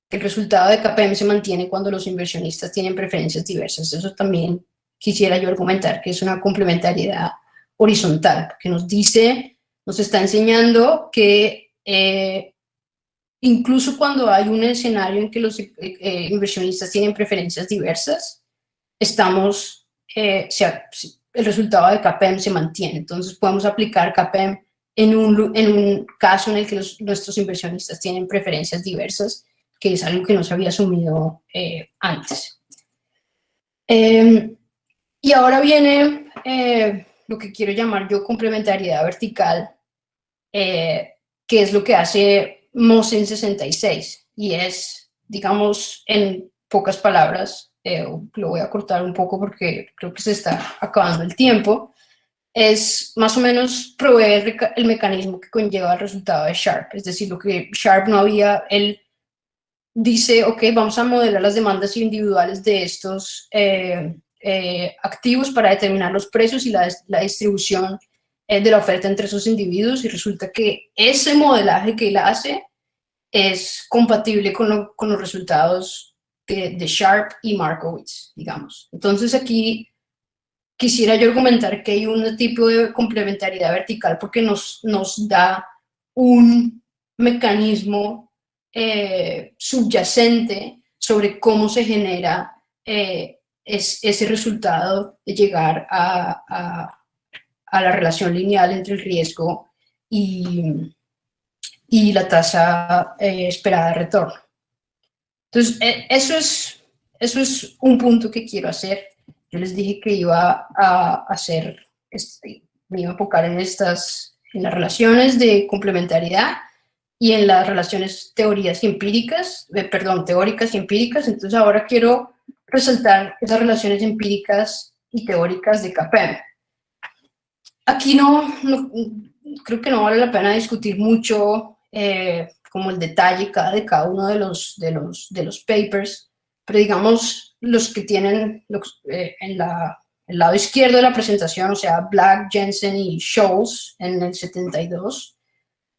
que el resultado de KPM se mantiene cuando los inversionistas tienen preferencias diversas. Eso también quisiera yo argumentar que es una complementariedad horizontal, que nos dice, nos está enseñando que incluso cuando hay un escenario en que los inversionistas tienen preferencias diversas, el resultado de KPM se mantiene. Entonces podemos aplicar KPM en un caso en el que nuestros inversionistas tienen preferencias diversas, que es algo que no se había asumido antes. Y ahora viene lo que quiero llamar yo complementariedad vertical, que es lo que hace Mosen 66, y es, digamos, en pocas palabras, lo voy a cortar un poco porque creo que se está acabando el tiempo, es más o menos proveer el mecanismo que conlleva el resultado de Sharpe. Es decir, lo que Sharpe no había, él dice, ok, vamos a modelar las demandas individuales de estos activos para determinar los precios y la distribución de la oferta entre esos individuos, y resulta que ese modelaje que él hace es compatible con los resultados de Sharpe y Markowitz, digamos. Entonces aquí quisiera yo argumentar que hay un tipo de complementariedad vertical porque nos da un mecanismo subyacente sobre cómo se genera ese resultado de llegar a la relación lineal entre el riesgo y la tasa esperada de retorno. Entonces, eso es un punto que quiero hacer. Yo les dije que iba a me iba a enfocar en las relaciones de complementariedad y en las relaciones teóricas y empíricas. Entonces ahora quiero resaltar esas relaciones empíricas y teóricas de KPM. Aquí creo que no vale la pena discutir mucho como el detalle de cada uno de los papers, pero digamos los que tienen el lado izquierdo de la presentación, o sea, Black, Jensen y Scholz en el 72,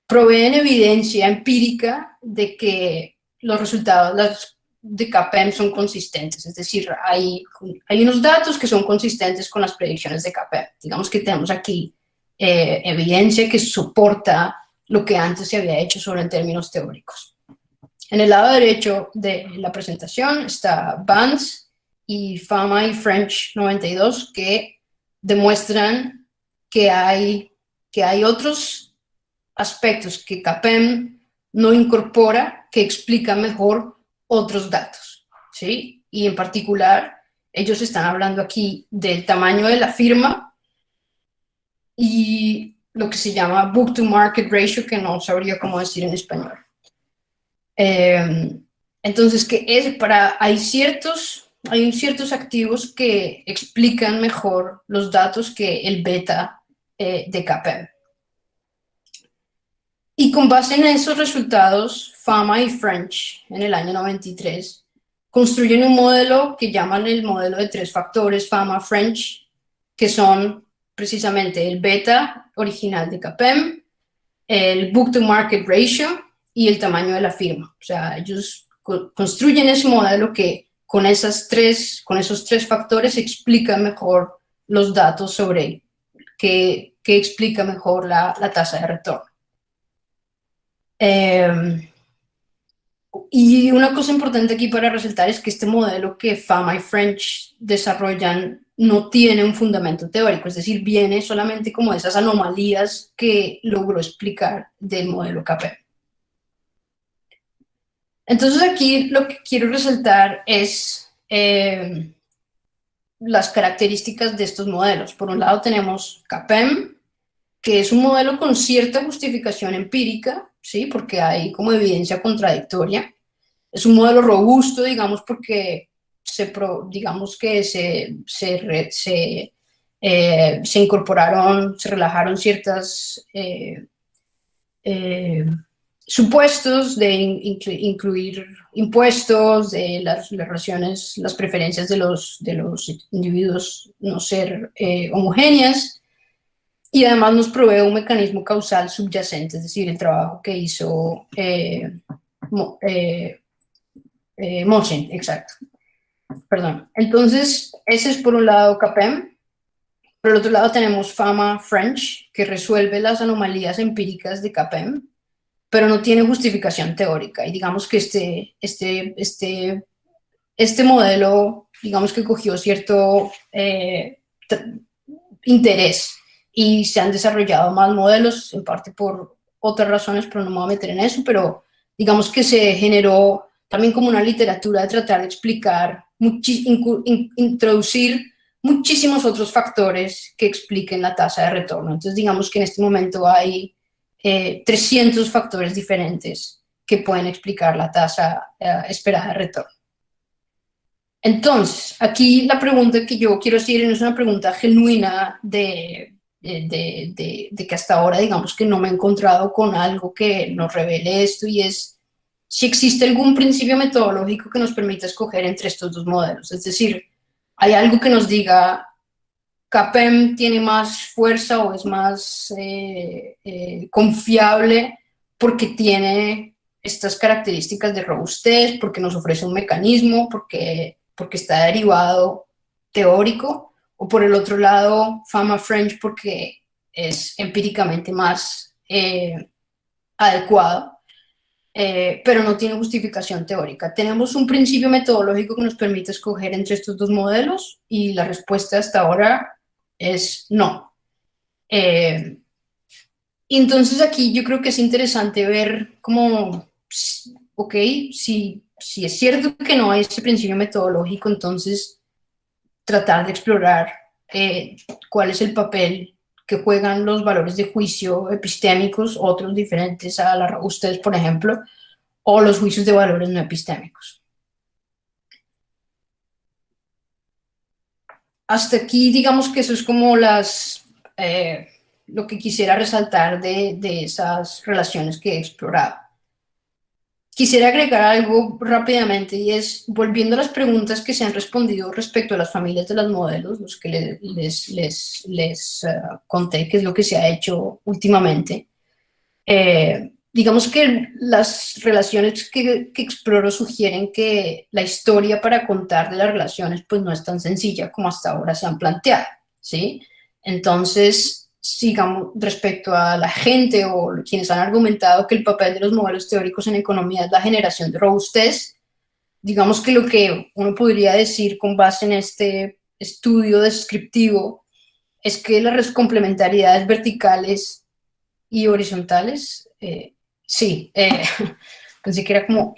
proveen evidencia empírica de que los resultados de KPM son consistentes, es decir, hay unos datos que son consistentes con las predicciones de KPM. Digamos que tenemos aquí evidencia que soporta lo que antes se había hecho solo en términos teóricos. En el lado derecho de la presentación está Vance y Fama y French 92, que demuestran que hay otros aspectos que KPM no incorpora que explican mejor otros datos, ¿sí? Y en particular, ellos están hablando aquí del tamaño de la firma y lo que se llama book to market ratio, que no sabría cómo decir en español. Entonces, hay ciertos activos que explican mejor los datos que el beta de KPM. Y con base en esos resultados, Fama y French, en el año 93, construyen un modelo que llaman el modelo de 3 factores Fama-French, que son precisamente el beta original de KPM, el book-to-market ratio y el tamaño de la firma. O sea, ellos construyen ese modelo que con esos 3 factores explica mejor los datos sobre que explica mejor la tasa de retorno. Y una cosa importante aquí para resaltar es que este modelo que Fama y French desarrollan no tiene un fundamento teórico, es decir, viene solamente como esas anomalías que logró explicar del modelo KPM. Entonces aquí lo que quiero resaltar es las características de estos modelos. Por un lado tenemos KPM, que es un modelo con cierta justificación empírica, ¿sí? Porque hay como evidencia contradictoria. Es un modelo robusto, digamos, porque digamos que se incorporaron, se relajaron ciertas supuestos de incluir impuestos, de las relaciones, las preferencias de los individuos no ser homogéneas, y además nos provee un mecanismo causal subyacente, es decir, el trabajo que hizo Mosen, exacto. Perdón. Entonces, ese es por un lado CAPEM. Por el otro lado tenemos Fama French, que resuelve las anomalías empíricas de CAPEM, pero no tiene justificación teórica. Y digamos que este modelo, digamos que cogió cierto interés, y se han desarrollado más modelos, en parte por otras razones, pero no me voy a meter en eso, pero digamos que se generó también como una literatura de tratar de explicar, introducir muchísimos otros factores que expliquen la tasa de retorno. Entonces, digamos que en este momento hay 300 factores diferentes que pueden explicar la tasa esperada de retorno. Entonces, aquí la pregunta que yo quiero hacer no es una pregunta genuina de que hasta ahora, digamos que no me he encontrado con algo que nos revele esto, y es si existe algún principio metodológico que nos permita escoger entre estos dos modelos. Es decir, hay algo que nos diga CAPEM tiene más fuerza o es más confiable porque tiene estas características de robustez, porque nos ofrece un mecanismo, porque está derivado teórico, o por el otro lado, Fama French porque es empíricamente más adecuado, pero no tiene justificación teórica. ¿Tenemos un principio metodológico que nos permite escoger entre estos dos modelos? Y la respuesta hasta ahora es no. Y entonces aquí yo creo que es interesante ver cómo, ok, si es cierto que no hay ese principio metodológico, entonces tratar de explorar cuál es el papel que juegan los valores de juicio epistémicos, otros diferentes a la robustez, por ejemplo, o los juicios de valores no epistémicos. Hasta aquí, digamos que eso es como lo que quisiera resaltar de esas relaciones que he explorado. Quisiera agregar algo rápidamente, y es, volviendo a las preguntas que se han respondido respecto a las familias de los modelos, los que les conté qué es lo que se ha hecho últimamente. Digamos que las relaciones que exploro sugieren que la historia para contar de las relaciones pues no es tan sencilla como hasta ahora se han planteado, ¿sí? Entonces, sigamos, respecto a la gente o quienes han argumentado que el papel de los modelos teóricos en economía es la generación de robustez, digamos que lo que uno podría decir con base en este estudio descriptivo es que las complementariedades verticales y horizontales, pensé que era como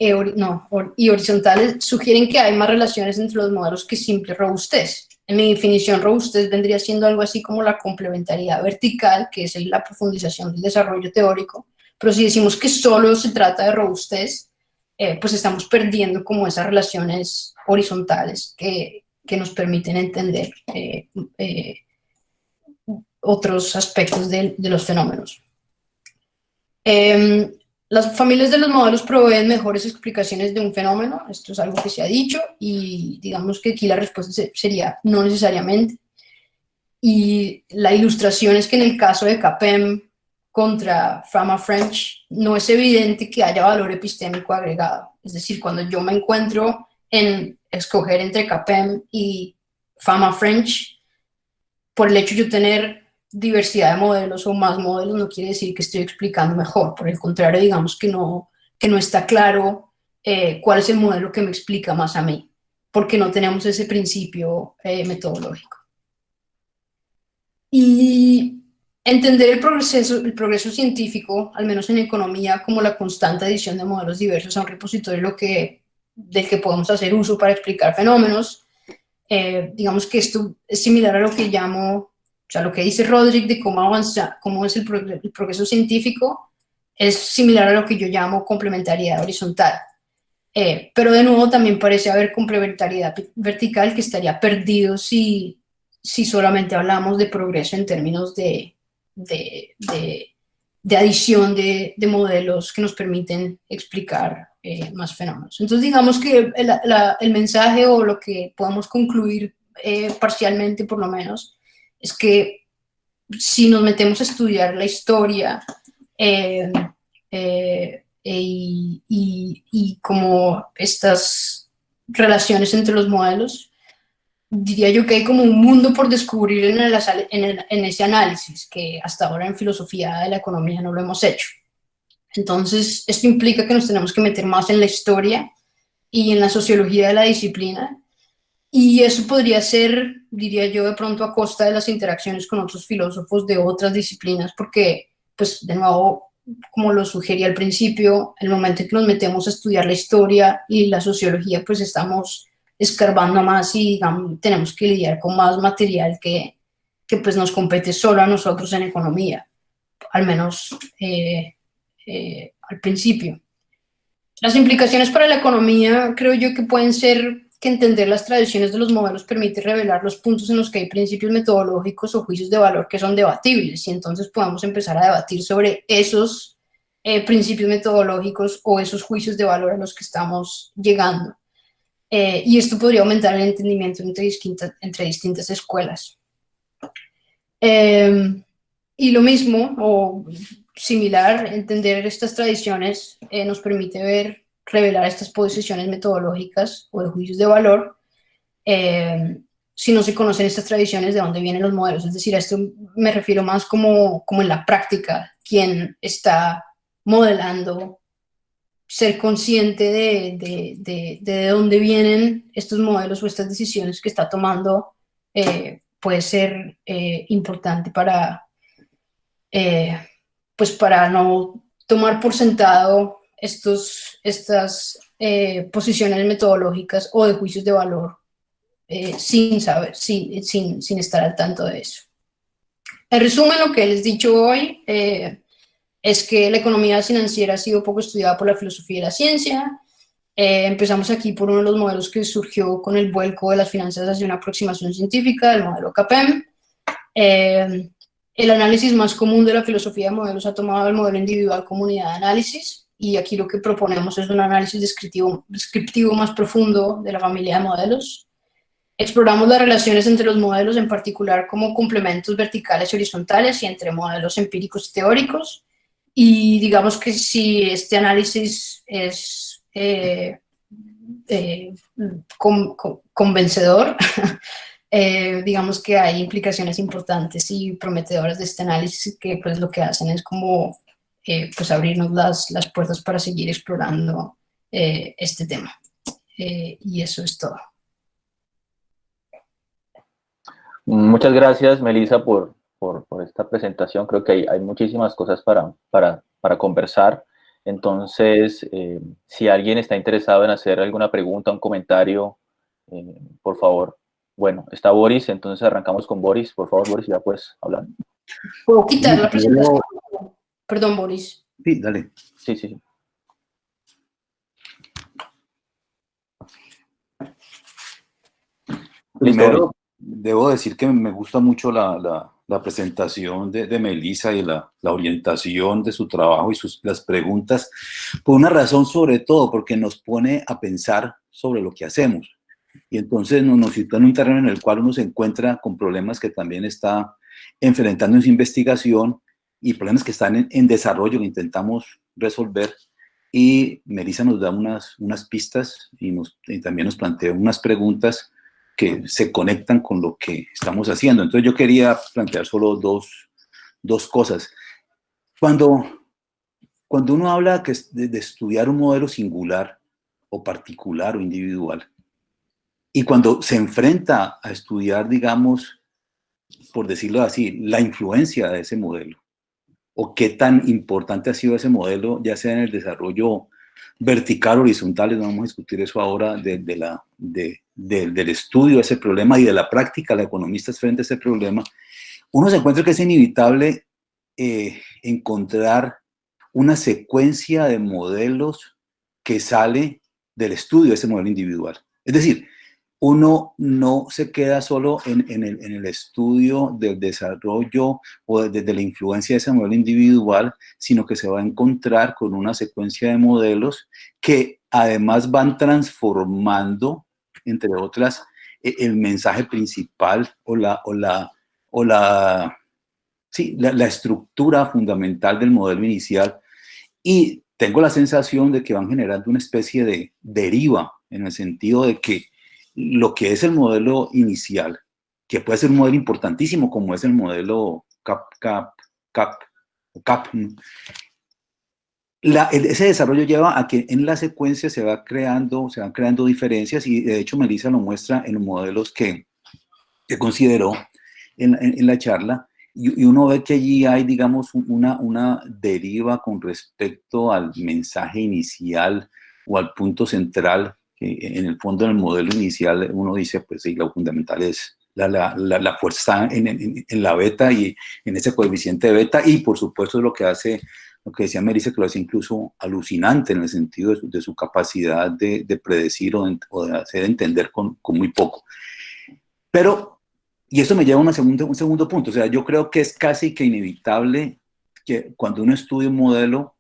y horizontales, sugieren que hay más relaciones entre los modelos que simple robustez. En mi definición, robustez vendría siendo algo así como la complementariedad vertical, que es la profundización del desarrollo teórico, pero si decimos que solo se trata de robustez, pues estamos perdiendo como esas relaciones horizontales que nos permiten entender otros aspectos de los fenómenos. Las familias de los modelos proveen mejores explicaciones de un fenómeno, esto es algo que se ha dicho, y digamos que aquí la respuesta sería no necesariamente. Y la ilustración es que en el caso de CAPEM contra Fama French no es evidente que haya valor epistémico agregado. Es decir, cuando yo me encuentro en escoger entre CAPEM y Fama French, por el hecho de yo tener diversidad de modelos o más modelos no quiere decir que estoy explicando mejor. Por el contrario, digamos que no está claro cuál es el modelo que me explica más a mí, porque no tenemos ese principio metodológico. Y entender el progreso científico, al menos en economía, como la constante adición de modelos diversos a un repositorio del que podemos hacer uso para explicar fenómenos. Digamos que esto es similar a lo que llamo, o sea, lo que dice Roderick de cómo es el progreso científico, es similar a lo que yo llamo complementariedad horizontal. Pero de nuevo también parece haber complementariedad vertical que estaría perdido si solamente hablamos de progreso en términos de adición de modelos que nos permiten explicar más fenómenos. Entonces digamos que el mensaje o lo que podemos concluir parcialmente por lo menos es que si nos metemos a estudiar la historia y como estas relaciones entre los modelos, diría yo que hay como un mundo por descubrir en ese análisis, que hasta ahora en filosofía de la economía no lo hemos hecho. Entonces, esto implica que nos tenemos que meter más en la historia y en la sociología de la disciplina, y eso podría ser, diría yo, de pronto a costa de las interacciones con otros filósofos de otras disciplinas, porque, pues, de nuevo, como lo sugerí al principio, el momento en que nos metemos a estudiar la historia y la sociología, pues estamos escarbando más y digamos, tenemos que lidiar con más material que pues nos compete solo a nosotros en economía, al menos al principio. Las implicaciones para la economía creo yo que pueden ser que entender las tradiciones de los modelos permite revelar los puntos en los que hay principios metodológicos o juicios de valor que son debatibles, y entonces podemos empezar a debatir sobre esos principios metodológicos o esos juicios de valor a los que estamos llegando. Y esto podría aumentar el entendimiento entre distintas escuelas. Y lo mismo, o similar, entender estas tradiciones nos permite revelar estas posiciones metodológicas o de juicios de valor si no se conocen estas tradiciones, de dónde vienen los modelos. Es decir, a esto me refiero más como en la práctica, quien está modelando, ser consciente de dónde vienen estos modelos o estas decisiones que está tomando puede ser importante pues para no tomar por sentado estas posiciones metodológicas o de juicios de valor sin saber, sin estar al tanto de eso. En resumen, lo que les he dicho hoy es que la economía financiera ha sido poco estudiada por la filosofía y la ciencia. Empezamos aquí por uno de los modelos que surgió con el vuelco de las finanzas hacia una aproximación científica, el modelo CAPEM. El análisis más común de la filosofía de modelos ha tomado el modelo individual como unidad de análisis, y aquí lo que proponemos es un análisis descriptivo más profundo de la familia de modelos. Exploramos las relaciones entre los modelos, en particular como complementos verticales y horizontales, y entre modelos empíricos y teóricos. Y digamos que si este análisis es convencedor, digamos que hay implicaciones importantes y prometedoras de este análisis que pues lo que hacen es como pues abrirnos las puertas para seguir explorando este tema. Y eso es todo. Muchas gracias, Melissa, por esta presentación. Creo que hay muchísimas cosas para conversar. Entonces, si alguien está interesado en hacer alguna pregunta, un comentario, por favor. Bueno, está Boris, entonces arrancamos con Boris. Por favor, Boris, ya puedes hablar. ¿Puedo quitar la presentación? Perdón, Boris. Sí, dale. Sí. Primero, debo decir que me gusta mucho la presentación de Melissa y la orientación de su trabajo y las preguntas, por una razón, sobre todo porque nos pone a pensar sobre lo que hacemos. Y entonces nos sitúa en un terreno en el cual uno se encuentra con problemas que también está enfrentando en su investigación y problemas que están en desarrollo que intentamos resolver. Y Melissa nos da unas pistas y también nos plantea unas preguntas que se conectan con lo que estamos haciendo. Entonces yo quería plantear solo dos cosas. Cuando uno habla de estudiar un modelo singular o particular o individual, y cuando se enfrenta a estudiar, digamos, por decirlo así, la influencia de ese modelo, o qué tan importante ha sido ese modelo, ya sea en el desarrollo vertical, horizontal, no vamos a discutir eso ahora, del estudio de ese problema y de la práctica de economistas frente a ese problema, uno se encuentra que es inevitable encontrar una secuencia de modelos que sale del estudio de ese modelo individual. Es decir, uno no se queda solo en el estudio del desarrollo o de la influencia de ese modelo individual, sino que se va a encontrar con una secuencia de modelos que además van transformando, entre otras, el mensaje principal la estructura fundamental del modelo inicial. Y tengo la sensación de que van generando una especie de deriva, en el sentido de que lo que es el modelo inicial, que puede ser un modelo importantísimo como es el modelo CAP, ese desarrollo lleva a que en la secuencia se van creando diferencias, y de hecho Melissa lo muestra en los modelos que consideró en la charla, y uno ve que allí hay, digamos, una deriva con respecto al mensaje inicial o al punto central, que en el fondo en el modelo inicial uno dice, pues sí, lo fundamental es la fuerza en la beta y en ese coeficiente de beta, y por supuesto es lo que hace, lo que decía Melissa, que lo hace incluso alucinante en el sentido de su capacidad de predecir o de hacer entender con muy poco. Pero, y eso me lleva a un segundo punto, o sea, yo creo que es casi que inevitable que cuando uno estudia un modelo,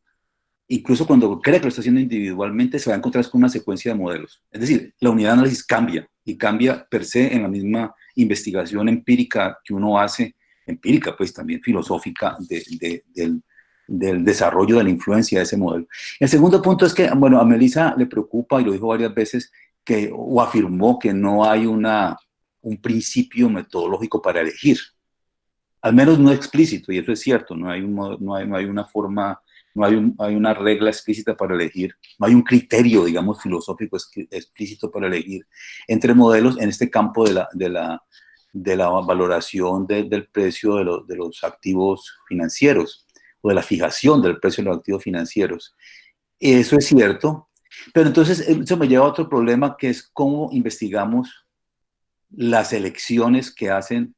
incluso cuando cree que lo está haciendo individualmente, se va a encontrar con una secuencia de modelos. Es decir, la unidad de análisis cambia, y cambia per se en la misma investigación empírica que uno hace, empírica pues también filosófica, del desarrollo de la influencia de ese modelo. El segundo punto es que, bueno, a Melissa le preocupa, y lo dijo varias veces, o afirmó que no hay un principio metodológico para elegir, al menos no explícito, y eso es cierto, no hay una forma, hay una regla explícita para elegir, no hay un criterio, digamos, filosófico explícito para elegir entre modelos en este campo de la valoración del precio de los activos financieros, o de la fijación del precio de los activos financieros. Eso es cierto, pero entonces eso me lleva a otro problema, que es cómo investigamos las elecciones que hacen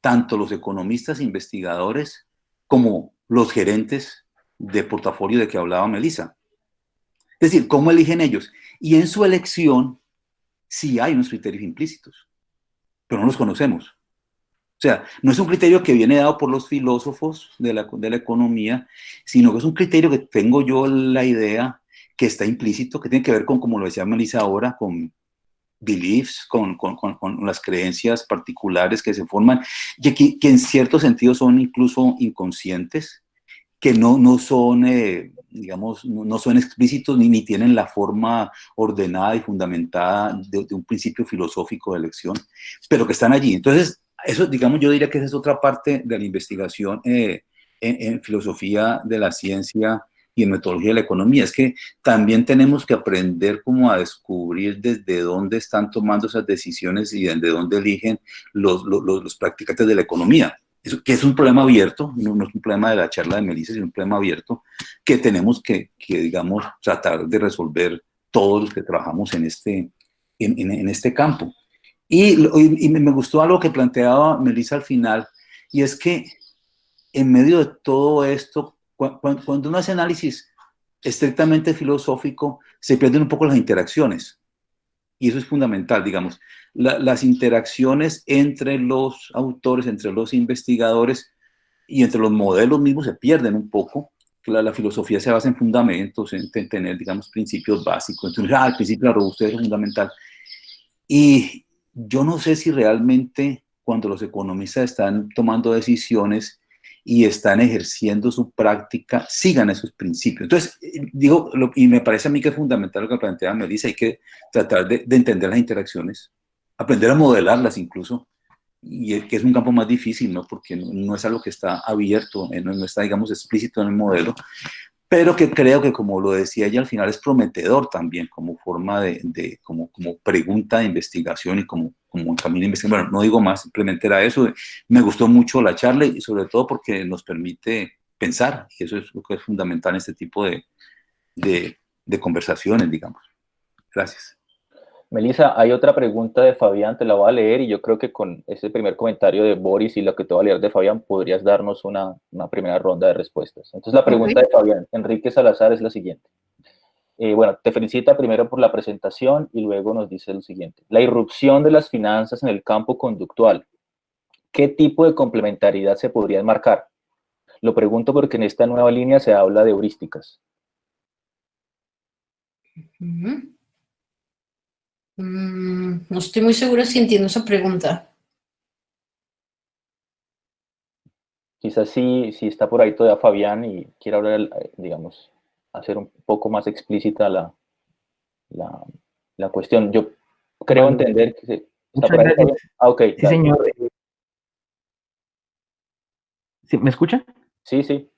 tanto los economistas e investigadores como los gerentes de portafolio de que hablaba Melissa. Es decir, ¿cómo eligen ellos? Y en su elección sí hay unos criterios implícitos, pero no los conocemos. O sea, no es un criterio que viene dado por los filósofos de la economía, sino que es un criterio que tengo yo la idea que está implícito, que tiene que ver con, como lo decía Melissa ahora, con beliefs, con las creencias particulares que se forman, y que en cierto sentido son incluso inconscientes, que no son, digamos, no son explícitos ni tienen la forma ordenada y fundamentada de un principio filosófico de elección, pero que están allí. Entonces, eso, digamos, yo diría que esa es otra parte de la investigación en filosofía de la ciencia y en metodología de la economía, es que también tenemos que aprender como a descubrir desde dónde están tomando esas decisiones y desde dónde eligen los practicantes de la economía. Eso, que es un problema abierto, no es un problema de la charla de Melissa, sino un problema abierto que tenemos que digamos, tratar de resolver todos los que trabajamos en este campo. Y me gustó algo que planteaba Melissa al final, y es que en medio de todo esto, cuando uno hace análisis estrictamente filosófico, se pierden un poco las interacciones. Y eso es fundamental, digamos. Las interacciones entre los autores, entre los investigadores y entre los modelos mismos se pierden un poco. La filosofía se basa en fundamentos, en tener, digamos, principios básicos. Entonces, el principio de la robustez es fundamental. Y yo no sé si realmente cuando los economistas están tomando decisiones y están ejerciendo su práctica, sigan esos principios. Entonces, digo, y me parece a mí que es fundamental lo que plantea Melissa, hay que tratar de entender las interacciones, aprender a modelarlas incluso, y que es un campo más difícil, ¿no? Porque no es algo que está abierto, no está, digamos, explícito en el modelo, pero que creo que, como lo decía ella, al final es prometedor también como forma como pregunta de investigación y como un camino de investigación. Bueno, no digo más, simplemente era eso. Me gustó mucho la charla, y sobre todo porque nos permite pensar, y eso es lo que es fundamental en este tipo de conversaciones, digamos. Gracias. Melissa, hay otra pregunta de Fabián, te la voy a leer, y yo creo que con ese primer comentario de Boris y lo que te voy a leer de Fabián, podrías darnos una primera ronda de respuestas. Entonces, la pregunta de Fabián Enrique Salazar es la siguiente. bueno, te felicita primero por la presentación y luego nos dice lo siguiente. La irrupción de las finanzas en el campo conductual. ¿Qué tipo de complementariedad se podría enmarcar? Lo pregunto porque en esta nueva línea se habla de heurísticas. No estoy muy segura si entiendo esa pregunta. Quizás si está por ahí todavía Fabián y quiere hablar, digamos, hacer un poco más explícita la cuestión. Yo creo Vale. entender que está Muchas por ahí gracias. Fabián. Ah, ok. Sí, Dale. señor. ¿Sí, me escucha? Sí, sí.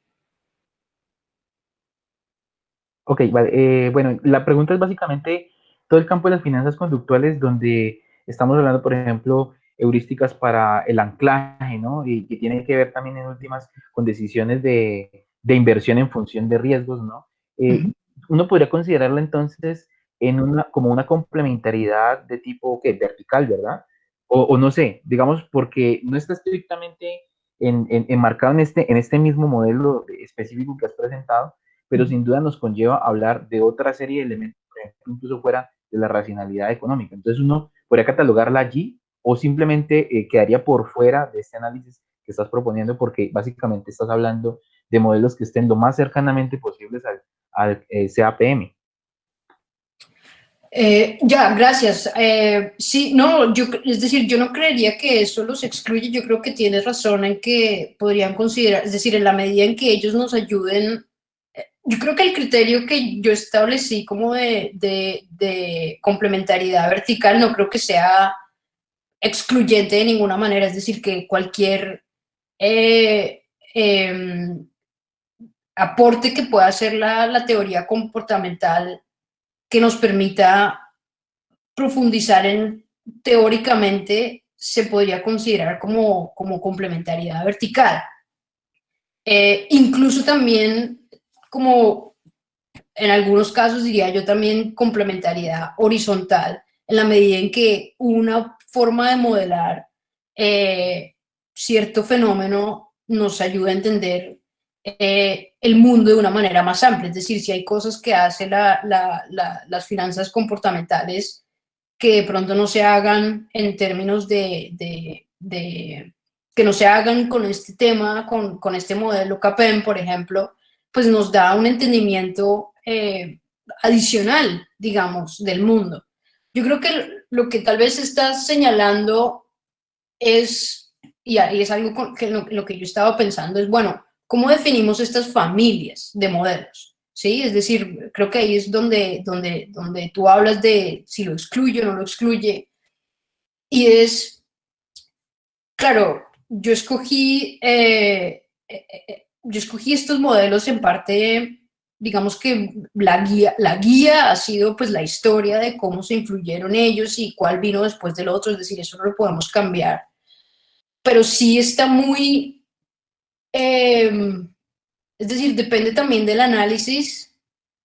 Ok, vale. Bueno, la pregunta es básicamente todo el campo de las finanzas conductuales donde estamos hablando, por ejemplo, heurísticas para el anclaje, ¿no? Y que tiene que ver también en últimas con decisiones de inversión en función de riesgos, ¿no? Uno podría considerarla entonces como una complementariedad de tipo ¿qué? Vertical, ¿verdad? O no sé, digamos, porque no está estrictamente enmarcado en este mismo modelo específico que has presentado, pero sin duda nos conlleva hablar de otra serie de elementos, por ejemplo, incluso fuera de la racionalidad económica. Entonces uno podría catalogarla allí o simplemente quedaría por fuera de este análisis que estás proponiendo porque básicamente estás hablando de modelos que estén lo más cercanamente posibles al CAPM. Ya, gracias. Sí, no, es decir, yo no creería que eso los excluye. Yo creo que tienes razón en que podrían considerar, es decir, en la medida en que ellos nos ayuden. Yo creo que el criterio que yo establecí como de complementariedad vertical no creo que sea excluyente de ninguna manera. Es decir, que cualquier eh, em, aporte que pueda hacer la teoría comportamental que nos permita profundizar teóricamente se podría considerar como complementariedad vertical. Incluso también como en algunos casos diría yo también complementariedad horizontal, en la medida en que una forma de modelar cierto fenómeno nos ayuda a entender el mundo de una manera más amplia. Es decir, si hay cosas que hace las finanzas comportamentales que de pronto no se hagan en términos que no se hagan con este tema, con este modelo CAPEM, por ejemplo, pues nos da un entendimiento adicional, digamos, del mundo. Yo creo que lo que tal vez estás señalando es, y es algo que lo que yo estaba pensando, es, bueno, ¿cómo definimos estas familias de modelos? ¿Sí? Es decir, creo que ahí es donde tú hablas de si lo excluye o no lo excluye. Y es, claro, yo escogí estos modelos en parte, digamos que la guía ha sido pues la historia de cómo se influyeron ellos y cuál vino después del otro, es decir, eso no lo podemos cambiar. Pero sí está muy, es decir, depende también del análisis,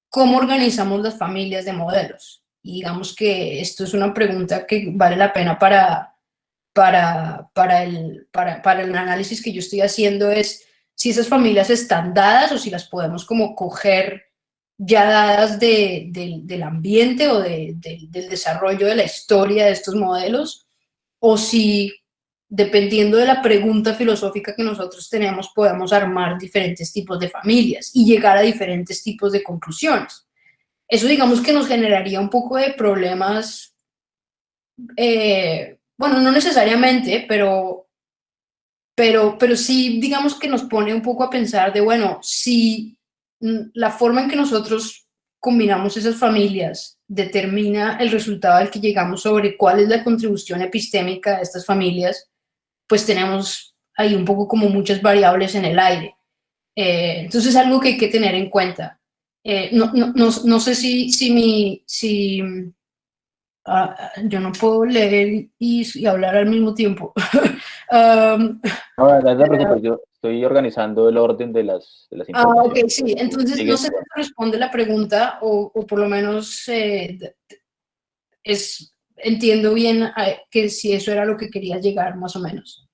cómo organizamos las familias de modelos. Y digamos que esto es una pregunta que vale la pena para el análisis que yo estoy haciendo es si esas familias están dadas o si las podemos como coger ya dadas del ambiente o del desarrollo de la historia de estos modelos, o si dependiendo de la pregunta filosófica que nosotros tenemos, podemos armar diferentes tipos de familias y llegar a diferentes tipos de conclusiones. Eso digamos que nos generaría un poco de problemas, bueno, no necesariamente, pero sí digamos que nos pone un poco a pensar de, bueno, si la forma en que nosotros combinamos esas familias determina el resultado al que llegamos sobre cuál es la contribución epistémica de estas familias, pues tenemos ahí un poco como muchas variables en el aire. Entonces es algo que hay que tener en cuenta. No sé si yo no puedo leer y hablar al mismo tiempo. No, no te preocupes, yo estoy organizando el orden de las Ok, informaciones. sí, entonces no sé si responde la pregunta o por lo menos entiendo bien que si eso era lo que quería llegar, más o menos.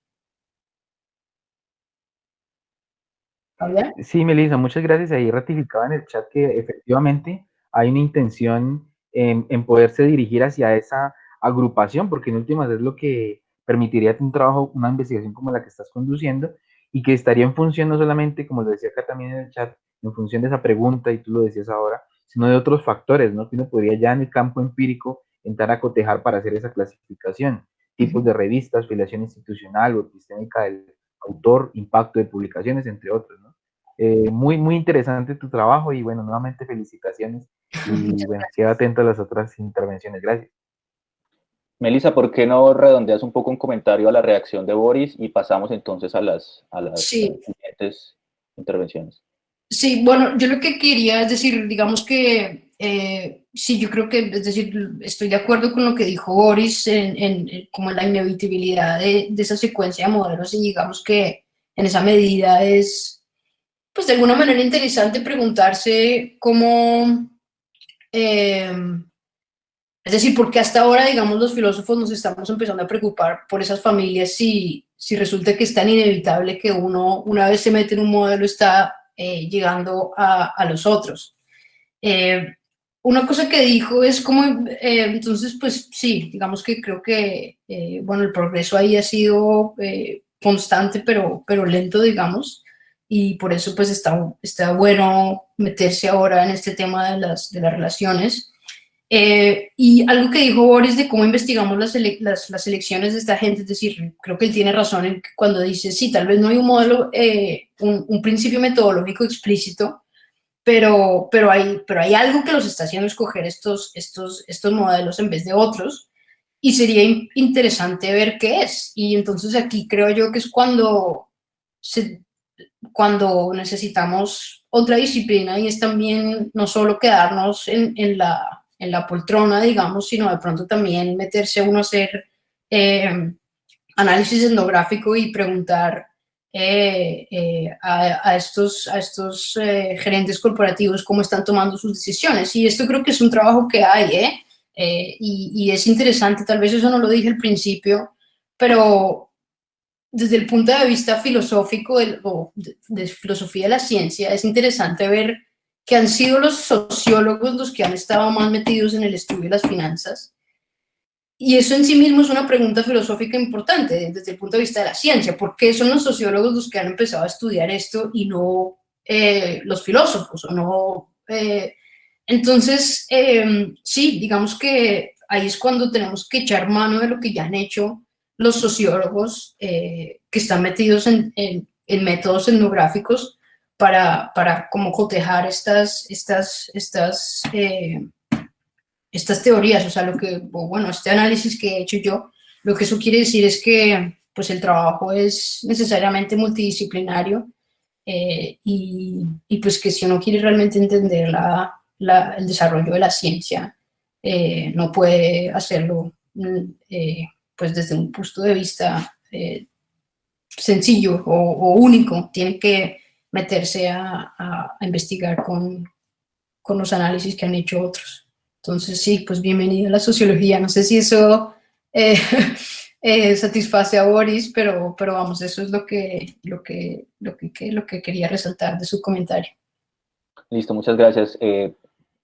¿Habla? Sí, Melissa, muchas gracias. Ahí ratificaba en el chat que efectivamente hay una intención en poderse dirigir hacia esa agrupación, porque en últimas es lo que permitiría un trabajo, una investigación como la que estás conduciendo, y que estaría en función no solamente, como lo decía acá también en el chat, en función de esa pregunta, y tú lo decías ahora, sino de otros factores, ¿no? Que uno podría ya en el campo empírico entrar a cotejar para hacer esa clasificación, tipos de revistas, filiación institucional o epistémica del autor, impacto de publicaciones, entre otros, ¿no? Muy, muy interesante tu trabajo y bueno, nuevamente felicitaciones y bueno, queda atento a las otras intervenciones. Gracias. Melissa, ¿por qué no redondeas un poco un comentario a la reacción de Boris y pasamos entonces a las Sí, siguientes intervenciones? sí, bueno, yo lo que quería es decir, digamos que sí, yo creo que, es decir, estoy de acuerdo con lo que dijo Boris como en la inevitabilidad de esa secuencia de modelos y digamos que en esa medida es, pues de alguna manera interesante preguntarse cómo, eh, es decir, porque hasta ahora, digamos, los filósofos nos estamos empezando a preocupar por esas familias si resulta que es tan inevitable que uno, una vez se mete en un modelo, está llegando a los otros. Eh, una cosa que dijo es como, entonces, pues sí, digamos que creo que, bueno, el progreso ahí ha sido constante, pero lento, digamos, y por eso pues está bueno meterse ahora en este tema de las relaciones. Y algo que dijo Boris de cómo investigamos las elecciones de esta gente, es decir, creo que él tiene razón cuando dice, sí, tal vez no hay un modelo, un principio metodológico explícito, pero hay algo que los está haciendo escoger estos modelos en vez de otros, y sería interesante ver qué es. Y entonces aquí creo yo que es cuando necesitamos otra disciplina y es también no solo quedarnos en la poltrona, digamos, sino de pronto también meterse uno a hacer análisis etnográfico y preguntar a estos gerentes corporativos cómo están tomando sus decisiones. Y esto creo que es un trabajo que hay, y es interesante, tal vez eso no lo dije al principio, pero desde el punto de vista filosófico o de filosofía de la ciencia, es interesante ver que han sido los sociólogos los que han estado más metidos en el estudio de las finanzas. Y eso en sí mismo es una pregunta filosófica importante desde el punto de vista de la ciencia. ¿Por qué son los sociólogos los que han empezado a estudiar esto y no los filósofos? O no, entonces, sí, digamos que ahí es cuando tenemos que echar mano de lo que ya han hecho los sociólogos que están metidos en métodos etnográficos para como cotejar estas teorías, o sea, bueno, este análisis que he hecho yo, lo que eso quiere decir es que pues el trabajo es necesariamente multidisciplinario, y pues que si uno quiere realmente entender el desarrollo de la ciencia, no puede hacerlo pues desde un punto de vista sencillo o único, tiene que meterse a investigar con los análisis que han hecho otros. Entonces, sí, pues bienvenida a la sociología. No sé si eso eh, satisface a Boris, pero vamos, eso es lo que quería resaltar de su comentario. Listo, muchas gracias. Va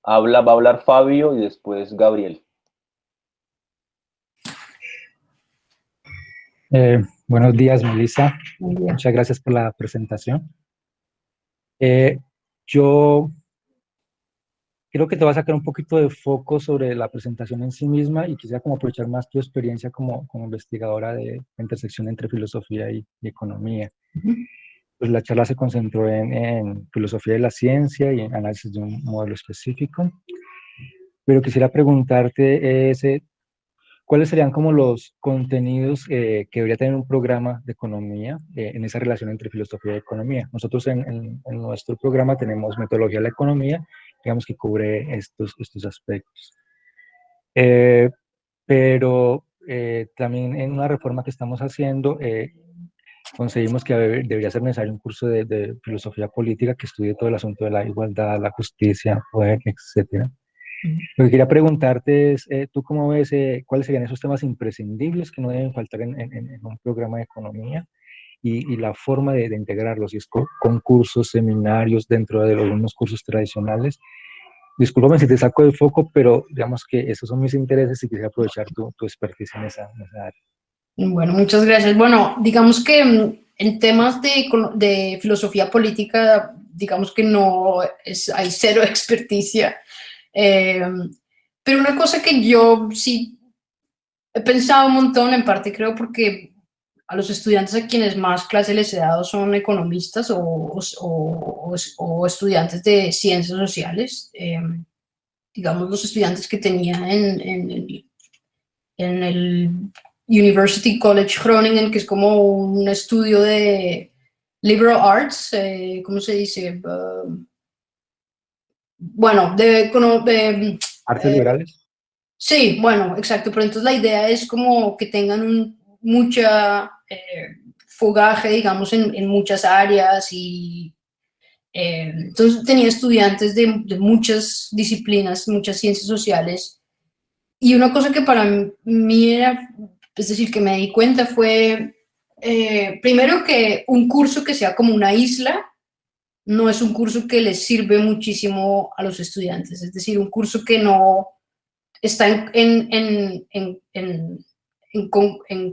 a hablar Fabio y después Gabriel. Buenos días, Melissa. Muy bien. Muchas gracias por la presentación. Yo creo que te va a sacar un poquito de foco sobre la presentación en sí misma y quisiera como aprovechar más tu experiencia como investigadora de la intersección entre filosofía y economía. Pues la charla se concentró en filosofía de la ciencia y en análisis de un modelo específico, pero quisiera preguntarte ¿cuáles serían como los contenidos que debería tener un programa de economía en esa relación entre filosofía y economía? Nosotros en nuestro programa tenemos metodología de la economía, digamos que cubre estos aspectos. Pero también en una reforma que estamos haciendo, conseguimos que debería ser necesario un curso de filosofía política que estudie todo el asunto de la igualdad, la justicia, poder, etcétera. Lo que quería preguntarte es, ¿tú cómo ves cuáles serían esos temas imprescindibles que no deben faltar en un programa de economía y la forma de integrarlos? Si es con cursos, seminarios dentro de algunos cursos tradicionales, discúlpame si te saco del foco, pero digamos que esos son mis intereses y quisiera aprovechar tu expertise en esa área. Bueno, muchas gracias. Bueno, digamos que en temas de filosofía política, digamos que no hay cero experticia. Pero una cosa que yo sí he pensado un montón, en parte creo porque a los estudiantes a quienes más clase les he dado son economistas o estudiantes de ciencias sociales. Digamos, los estudiantes que tenía en el University College Groningen, que es como un estudio de liberal arts, ¿cómo se dice? Bueno, ¿Artes liberales? sí, bueno, exacto, pero entonces la idea es como que tengan mucha fogaje, digamos, en muchas áreas y entonces tenía estudiantes de muchas disciplinas, muchas ciencias sociales y una cosa que para mí era, es decir, que me di cuenta fue, primero que un curso que sea como una isla no es un curso que les sirve muchísimo a los estudiantes, es decir, un curso que no está en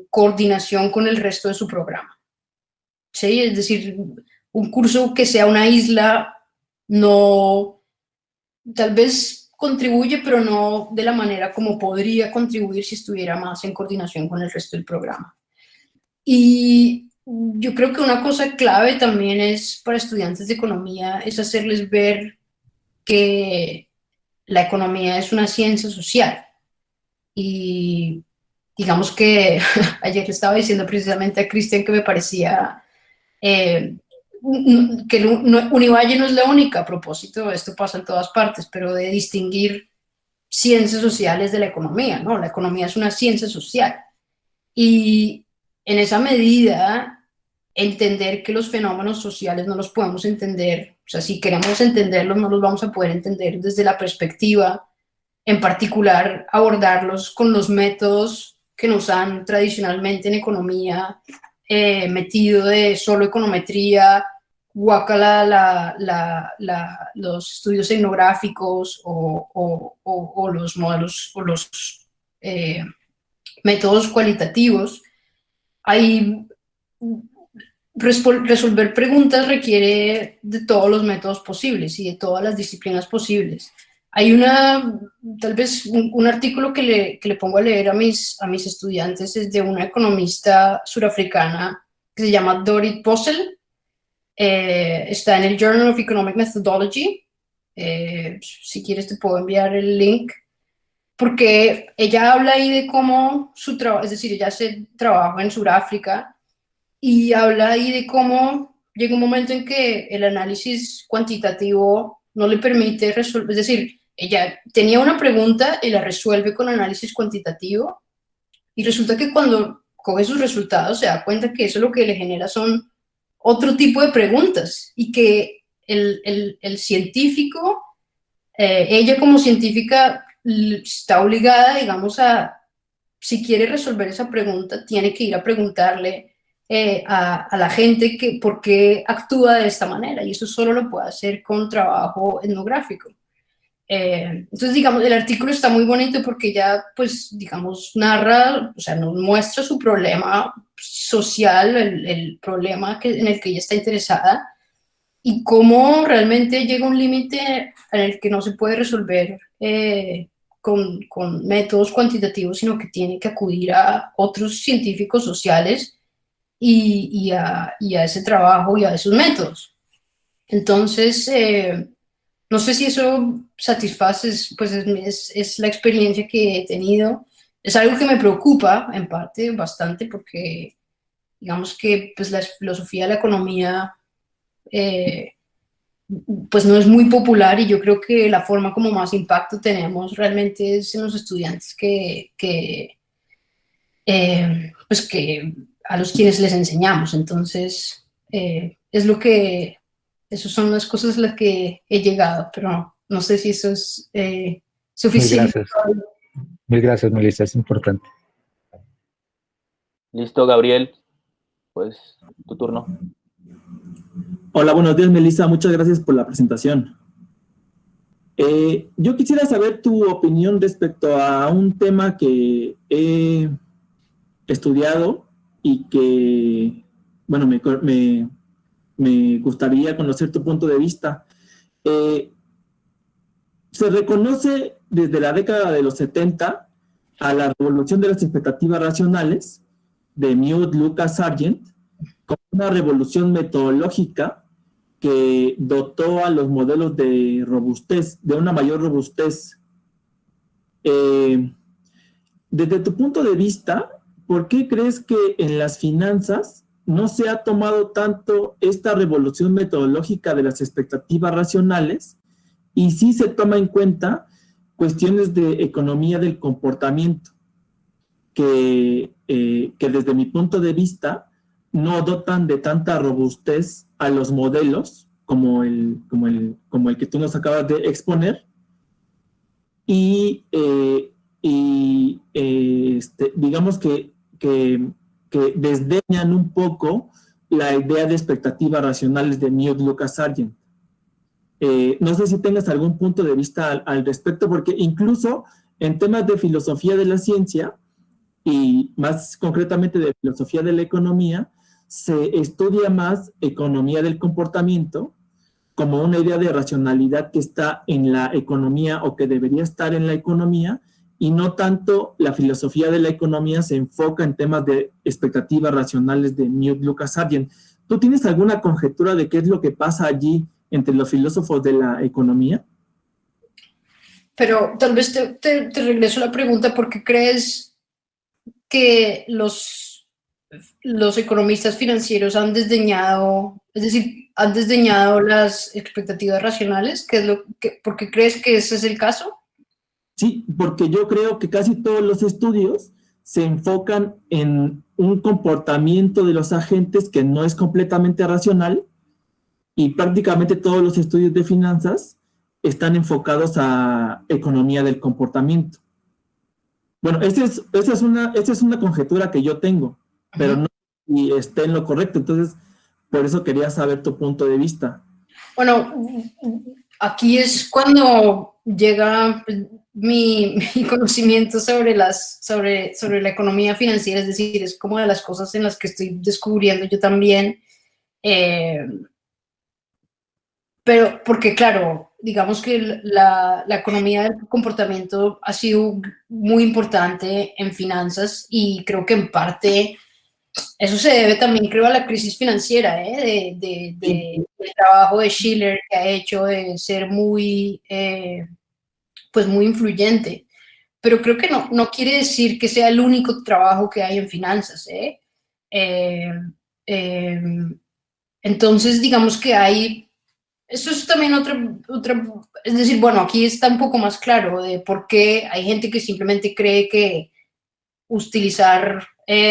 coordinación con el resto de su programa. ¿Sí? Es decir, un curso que sea una isla no, tal vez contribuye, pero no de la manera como podría contribuir si estuviera más en coordinación con el resto del programa. Y yo creo que una cosa clave también es para estudiantes de economía es hacerles ver que la economía es una ciencia social. Y digamos que ayer le estaba diciendo precisamente a Cristian que me parecía que Univalle no es la única a propósito, esto pasa en todas partes, pero de distinguir ciencias sociales de la economía, ¿no? La economía es una ciencia social. Y en esa medida, entender que los fenómenos sociales no los podemos entender, o sea, si queremos entenderlos, no los vamos a poder entender desde la perspectiva, en particular, abordarlos con los métodos que nos han tradicionalmente en economía metido de solo econometría, guácala los estudios etnográficos o los modelos o los métodos cualitativos. Hay resolver preguntas requiere de todos los métodos posibles y de todas las disciplinas posibles. Hay tal vez un artículo que le pongo a leer a mis estudiantes es de una economista surafricana que se llama Dorit Bossel. Está en el Journal of Economic Methodology. Si quieres te puedo enviar el link, porque ella habla ahí de cómo su trabajo, es decir, ella hace trabajo en Sudáfrica y habla ahí de cómo llega un momento en que el análisis cuantitativo no le permite resolver, es decir, ella tenía una pregunta y la resuelve con análisis cuantitativo y resulta que cuando coge sus resultados se da cuenta que eso lo que le genera son otro tipo de preguntas y que el científico, ella como científica está obligada, digamos, si quiere resolver esa pregunta, tiene que ir a preguntarle a la gente que por qué actúa de esta manera, y eso solo lo puede hacer con trabajo etnográfico. Entonces, digamos, el artículo está muy bonito porque ya, pues, digamos, narra, o sea, nos muestra su problema social, el problema en el que ella está interesada, y cómo realmente llega un límite en el que no se puede resolver con métodos cuantitativos, sino que tiene que acudir a otros científicos sociales y a ese trabajo y a esos métodos. Entonces, no sé si eso satisface, pues es la experiencia que he tenido. Es algo que me preocupa, en parte, bastante, porque digamos que pues, la filosofía de la economía pues no es muy popular y yo creo que la forma como más impacto tenemos realmente es en los estudiantes pues que a los quienes les enseñamos. Entonces, es lo que, esas son las cosas a las que he llegado, pero no sé si eso es suficiente. Mil gracias, Melissa, es importante. Listo, Gabriel, pues tu turno. Hola, buenos días, Melissa. Muchas gracias por la presentación. Yo quisiera saber tu opinión respecto a un tema que he estudiado y que, bueno, me gustaría conocer tu punto de vista. Se reconoce desde la década de los 70 a la revolución de las expectativas racionales de Newt Lucas Sargent como una revolución metodológica que dotó a los modelos de robustez, de una mayor robustez. Desde tu punto de vista, ¿por qué crees que en las finanzas no se ha tomado tanto esta revolución metodológica de las expectativas racionales y sí se toma en cuenta cuestiones de economía del comportamiento que desde mi punto de vista no dotan de tanta robustez a los modelos como el que tú nos acabas de exponer y digamos que desdeñan un poco la idea de expectativas racionales de Newt Lucas Sargent. No sé si tengas algún punto de vista al respecto, porque incluso en temas de filosofía de la ciencia y más concretamente de filosofía de la economía, se estudia más economía del comportamiento como una idea de racionalidad que está en la economía o que debería estar en la economía, y no tanto la filosofía de la economía se enfoca en temas de expectativas racionales de Newt Lucas Sargent. ¿Tú tienes alguna conjetura de qué es lo que pasa allí entre los filósofos de la economía? Pero tal vez te regreso la pregunta, ¿por qué crees que los economistas financieros han desdeñado, es decir, han desdeñado las expectativas racionales? ¿Por qué crees que ese es el caso? Sí, porque yo creo que casi todos los estudios se enfocan en un comportamiento de los agentes que no es completamente racional, y prácticamente todos los estudios de finanzas están enfocados a economía del comportamiento. Bueno, esa es una conjetura que yo tengo, pero no y esté en lo correcto. Entonces, por eso quería saber tu punto de vista. Bueno, aquí es cuando llega mi conocimiento sobre la economía financiera, es decir, es como de las cosas en las que estoy descubriendo yo también. Pero porque, claro, digamos que la economía del comportamiento ha sido muy importante en finanzas, y creo que en parte eso se debe también, creo, a la crisis financiera, del trabajo de Schiller que ha hecho de ser pues muy influyente. Pero creo que no quiere decir que sea el único trabajo que hay en finanzas. Entonces, digamos que esto es también es decir, bueno, aquí está un poco más claro de por qué hay gente que simplemente cree que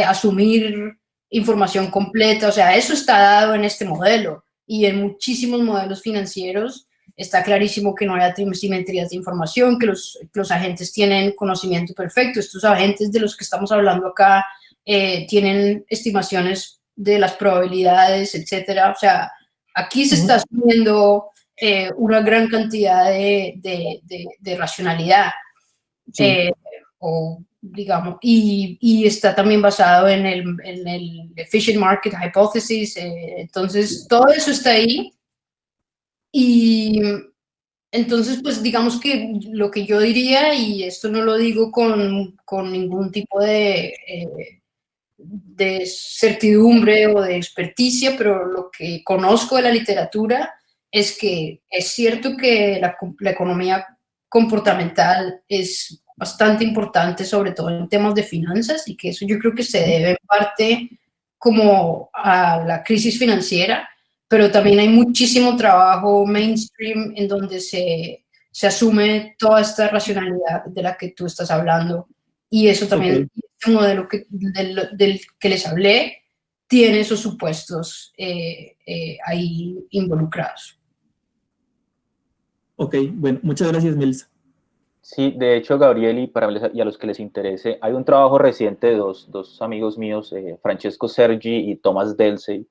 asumir información completa, o sea, eso está dado en este modelo, y en muchísimos modelos financieros está clarísimo que no hay asimetrías de información, que los agentes tienen conocimiento perfecto. Estos agentes de los que estamos hablando acá tienen estimaciones de las probabilidades, etcétera. O sea, aquí se está asumiendo una gran cantidad de racionalidad. Sí. Digamos, y está también basado en el efficient market hypothesis. Entonces, todo eso está ahí. Y entonces, pues digamos que lo que yo diría, y esto no lo digo con ningún tipo de certidumbre o de experticia, pero lo que conozco de la literatura es que es cierto que la economía comportamental es bastante importante, sobre todo en temas de finanzas, y que eso yo creo que se debe en parte como a la crisis financiera, pero también hay muchísimo trabajo mainstream en donde se asume toda esta racionalidad de la que tú estás hablando, y eso también, este modelo del que les hablé, tiene esos supuestos ahí involucrados. Ok, bueno, muchas gracias, Melissa. Sí, de hecho, Gabriel, y a los que les interese, hay un trabajo reciente de dos amigos míos, Francesco Sergi y Thomas Delsey.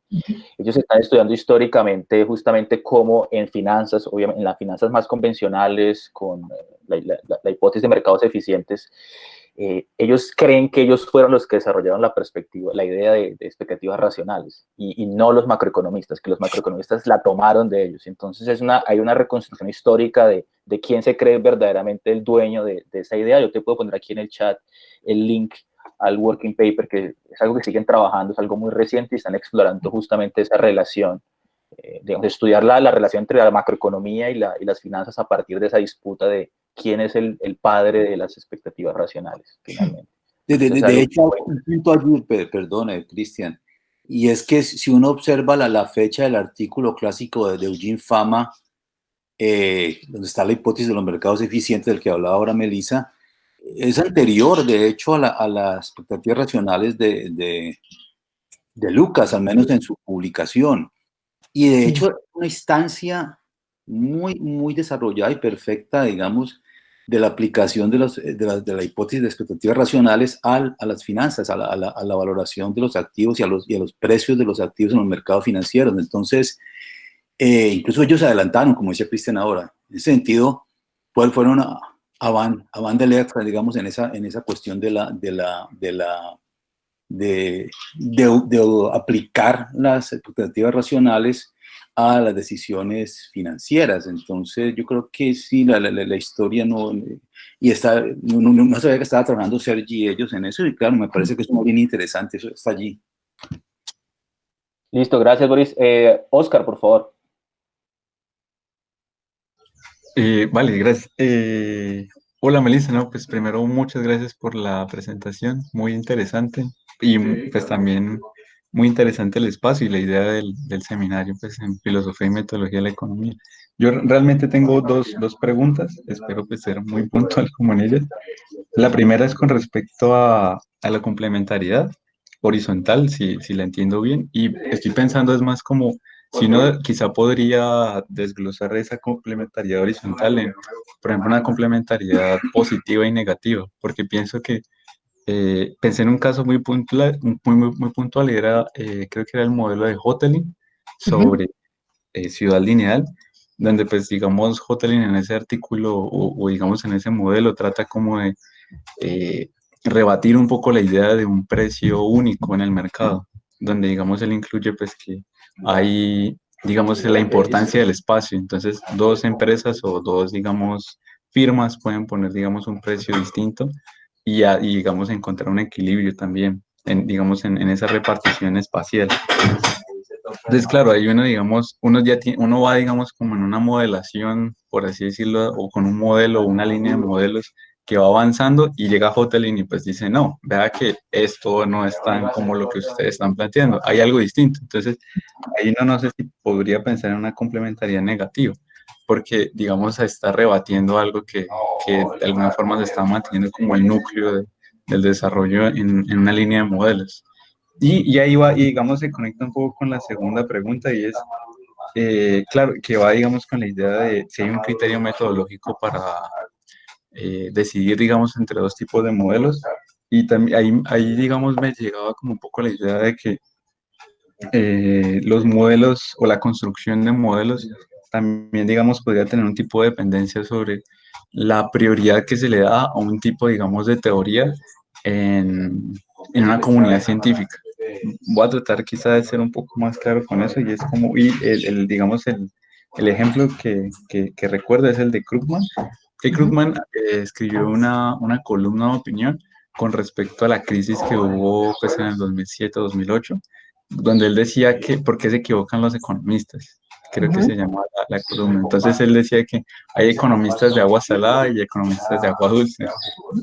Ellos están estudiando históricamente justamente cómo en finanzas, obviamente en las finanzas más convencionales, con la hipótesis de mercados eficientes, ellos creen que ellos fueron los que desarrollaron la perspectiva, la idea de expectativas racionales y no los macroeconomistas, que los macroeconomistas la tomaron de ellos. Entonces hay una reconstrucción histórica de quién se cree verdaderamente el dueño de esa idea. Yo te puedo poner aquí en el chat el link al working paper, que es algo que siguen trabajando, es algo muy reciente y están explorando justamente esa relación, digamos, estudiar la relación entre la macroeconomía y las finanzas a partir de esa disputa de quién es el padre de las expectativas racionales, finalmente. De hecho, un punto allí, perdone, Cristian, y es que si uno observa la fecha del artículo clásico de Eugene Fama, donde está la hipótesis de los mercados eficientes del que hablaba ahora Melissa, es anterior, de hecho, a las expectativas racionales de Lucas, al menos en su publicación. Y de hecho, es una instancia muy desarrollada y perfecta, digamos, de la aplicación de la hipótesis de expectativas racionales a las finanzas, a la valoración de los activos y a los precios de los activos en los mercados financieros. Entonces, incluso ellos se adelantaron, como decía Cristian ahora. En ese sentido, pues fueron avant de lettres, digamos, en esa cuestión de aplicar las expectativas racionales a las decisiones financieras. Entonces, yo creo que sí, la historia no sabía que estaba trabajando Sergi y ellos en eso, y claro, me parece que es muy bien interesante, eso está allí. Listo, gracias, Boris. Oscar, por favor. Vale, gracias. Hola, Melissa, ¿no? Pues primero muchas gracias por la presentación, muy interesante y pues también muy interesante el espacio y la idea del seminario pues en filosofía y metodología de la economía. Yo realmente tengo dos preguntas, espero pues ser muy puntual como en ellas. La primera es con respecto a la complementariedad horizontal, si la entiendo bien, y estoy pensando es más como si uno quizá podría desglosar esa complementariedad horizontal en, por ejemplo, una complementariedad positiva y negativa, porque pienso que pensé en un caso muy puntual, muy puntual y era, creo que era el modelo de Hotelling sobre ciudad lineal, donde pues digamos Hotelling en ese artículo o digamos en ese modelo trata como de rebatir un poco la idea de un precio único en el mercado, donde digamos él incluye pues que hay digamos la importancia del espacio, entonces dos empresas o dos digamos firmas pueden poner digamos un precio distinto y digamos encontrar un equilibrio también en, digamos en esa repartición espacial. Entonces, claro, ahí uno, digamos, uno va, digamos, como en una modelación, por así decirlo, o con un modelo o una línea de modelos que va avanzando y llega a Hotelling y pues dice, no, vea que esto no es tan como lo que ustedes están planteando, hay algo distinto. Entonces, ahí no sé si podría pensar en una complementariedad negativa, porque, digamos, se está rebatiendo algo que de alguna forma se está manteniendo como el núcleo del desarrollo en una línea de modelos. Y ahí va, y digamos, se conecta un poco con la segunda pregunta y es, claro, que va, digamos, con la idea de si hay un criterio metodológico para decidir, digamos, entre dos tipos de modelos. Y también ahí, digamos, me llegaba como un poco la idea de que los modelos o la construcción de modelos también, digamos, podría tener un tipo de dependencia sobre la prioridad que se le da a un tipo, digamos, de teoría en una comunidad científica. Voy a tratar quizá de ser un poco más claro con eso y es como, y digamos, el ejemplo que recuerdo es el de Krugman, que Krugman escribió una columna de opinión con respecto a la crisis que hubo pues, en el 2007-2008, donde él decía que, ¿por qué se equivocan los economistas? Creo que se llama la columna. Entonces él decía que hay economistas de agua salada y economistas de agua dulce.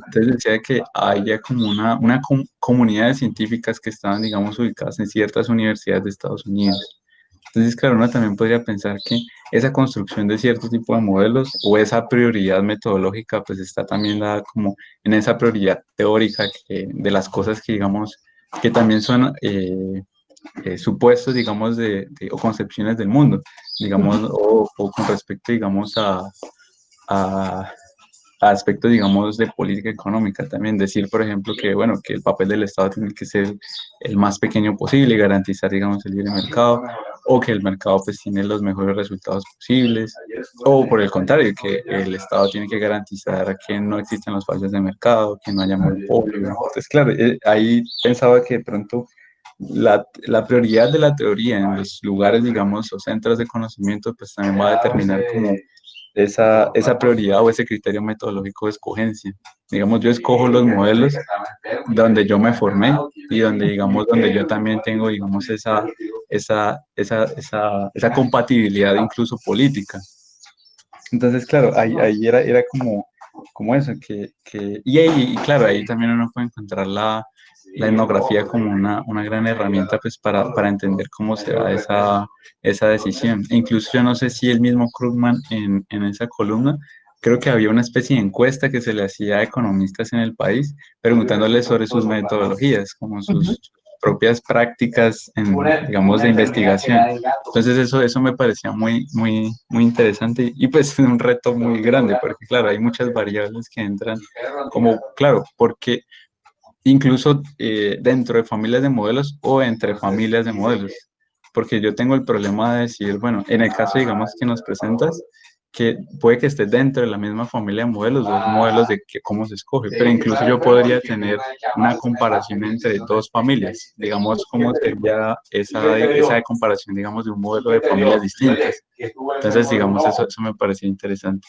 Entonces decía que había como una comunidad de científicas que estaban, digamos, ubicadas en ciertas universidades de Estados Unidos. Entonces, claro, uno también podría pensar que esa construcción de cierto tipo de modelos o esa prioridad metodológica, pues está también dada como en esa prioridad teórica de las cosas que, digamos, que también son supuestos, digamos, o concepciones del mundo, digamos, o con respecto, digamos, a a aspectos, digamos, de política económica también. Decir, por ejemplo, que, bueno, que el papel del Estado tiene que ser el más pequeño posible y garantizar, digamos, el libre mercado, o que el mercado pues tiene los mejores resultados posibles, o por el contrario, que el Estado tiene que garantizar que no existan los fallos de mercado, que no haya monopolio. Entonces, claro, ahí pensaba que de pronto la prioridad de la teoría en los lugares, digamos, o centros de conocimiento, pues también va a determinar como esa prioridad o ese criterio metodológico de escogencia. Digamos, yo escojo los modelos donde yo me formé y donde, digamos, donde yo también tengo, digamos, esa compatibilidad incluso política. Entonces, claro, ahí era como eso, y claro, ahí también uno puede encontrar la etnografía como una gran herramienta pues para entender cómo se da esa decisión. E incluso yo no sé si el mismo Krugman en esa columna, creo que había una especie de encuesta que se le hacía a economistas en el país, preguntándoles sobre sus metodologías, como sus propias prácticas, digamos, de investigación. Entonces eso me parecía muy interesante y pues un reto muy grande, porque claro, hay muchas variables que entran como, claro, porque incluso dentro de familias de modelos o entre familias de modelos, porque yo tengo el problema de decir, bueno, en el caso, digamos, que nos presentas, que puede que esté dentro de la misma familia de modelos, dos modelos de cómo se escoge, pero incluso yo podría tener una comparación entre dos familias, digamos, cómo sería esa comparación, digamos, de un modelo de familias distintas. Entonces, digamos, eso me parecía interesante.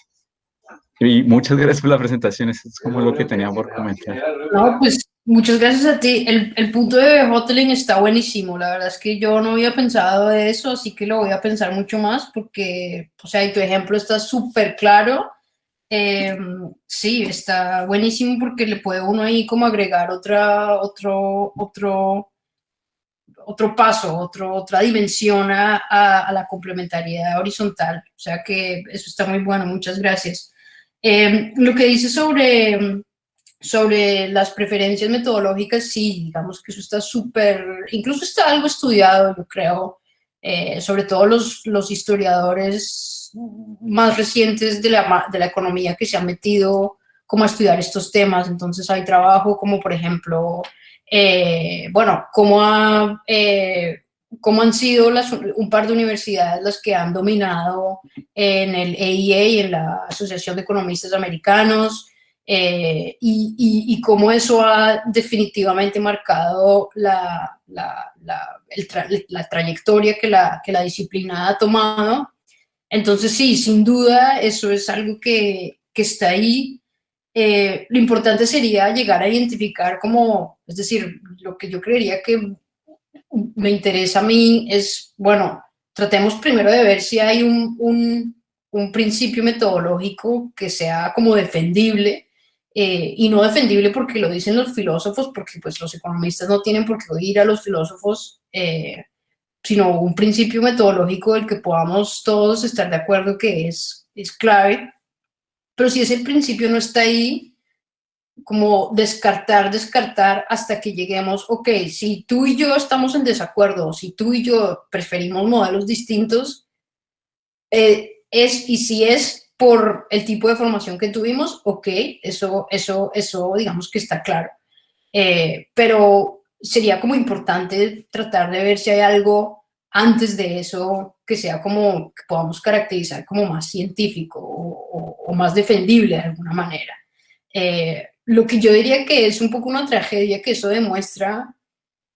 Y muchas gracias por la presentación, eso es como lo que tenía por comentar. No, pues muchas gracias a ti. El punto de Hoteling está buenísimo. La verdad es que yo no había pensado de eso, así que lo voy a pensar mucho más porque, o sea, y tu ejemplo está súper claro. Sí, está buenísimo porque le puede uno ahí como agregar otro paso, otra dimensión a la complementariedad horizontal. O sea que eso está muy bueno, muchas gracias. Lo que dice sobre las preferencias metodológicas, sí, digamos que eso está súper, incluso está algo estudiado, yo creo, sobre todo los historiadores más recientes de la economía que se han metido como a estudiar estos temas. Entonces hay trabajo como, por ejemplo, bueno, cómo han sido un par de universidades las que han dominado en el AEA y en la Asociación de Economistas Americanos, y cómo eso ha definitivamente marcado la trayectoria que la disciplina ha tomado. Entonces, sí, sin duda, eso es algo que está ahí. Lo importante sería llegar a identificar como, es decir, lo que yo creería que me interesa a mí es, bueno, tratemos primero de ver si hay un principio metodológico que sea como defendible, y no defendible porque lo dicen los filósofos, porque pues los economistas no tienen por qué oír a los filósofos, sino un principio metodológico del que podamos todos estar de acuerdo que es clave. Pero si ese principio no está ahí, como descartar hasta que lleguemos, ok, si tú y yo estamos en desacuerdo, si tú y yo preferimos modelos distintos, y si es por el tipo de formación que tuvimos, ok, eso digamos que está claro. Pero sería como importante tratar de ver si hay algo antes de eso que sea como, que podamos caracterizar como más científico o más defendible de alguna manera. Lo que yo diría que es un poco una tragedia que eso demuestra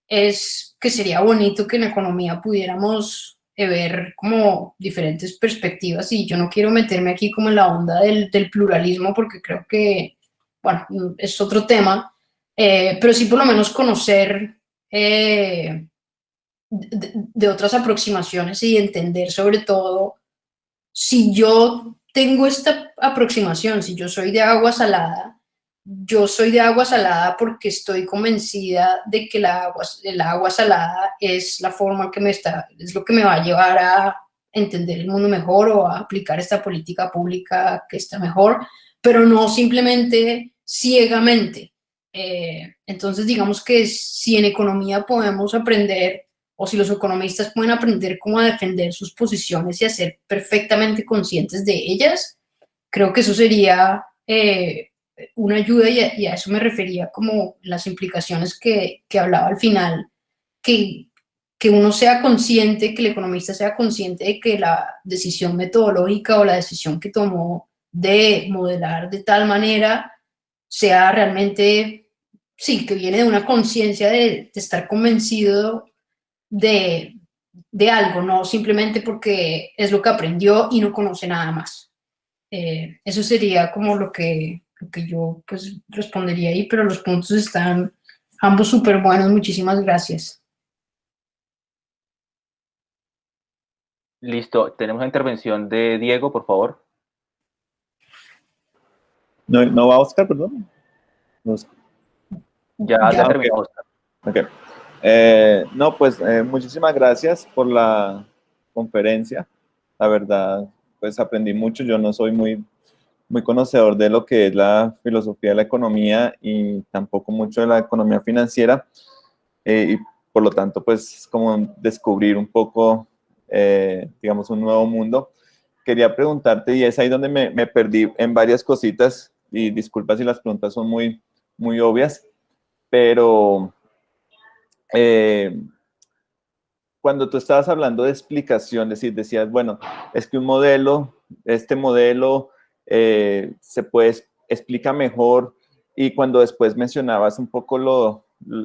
es que sería bonito que en economía pudiéramos ver como diferentes perspectivas, y yo no quiero meterme aquí como en la onda del pluralismo porque creo que, bueno, es otro tema, pero sí por lo menos conocer de otras aproximaciones y entender sobre todo si yo tengo esta aproximación, si yo soy de agua salada, yo soy de agua salada porque estoy convencida de que el agua salada es la forma es lo que me va a llevar a entender el mundo mejor o a aplicar esta política pública que está mejor, pero no simplemente ciegamente. Entonces, digamos que si en economía podemos aprender, o si los economistas pueden aprender cómo a defender sus posiciones y a ser perfectamente conscientes de ellas, creo que eso sería una ayuda, y a eso me refería como las implicaciones que hablaba al final, que uno sea consciente, que el economista sea consciente de que la decisión metodológica o la decisión que tomó de modelar de tal manera sea realmente, sí, que viene de una conciencia de estar convencido de algo, no simplemente porque es lo que aprendió y no conoce nada más. Eso sería como lo que yo pues respondería ahí, pero los puntos están ambos súper buenos. Muchísimas gracias. Listo, tenemos la intervención de Diego, por favor. No va Oscar, perdón. Ya terminó, Oscar. Okay. No, pues muchísimas gracias por la conferencia. La verdad, pues aprendí mucho. Yo no soy muy conocedor de lo que es la filosofía de la economía y tampoco mucho de la economía financiera. Y por lo tanto, pues es como descubrir un poco, digamos, un nuevo mundo. Quería preguntarte, y es ahí donde me perdí en varias cositas, y disculpa si las preguntas son muy obvias, pero cuando tú estabas hablando de explicación, decías, bueno, es que este modelo se explica mejor, y cuando después mencionabas un poco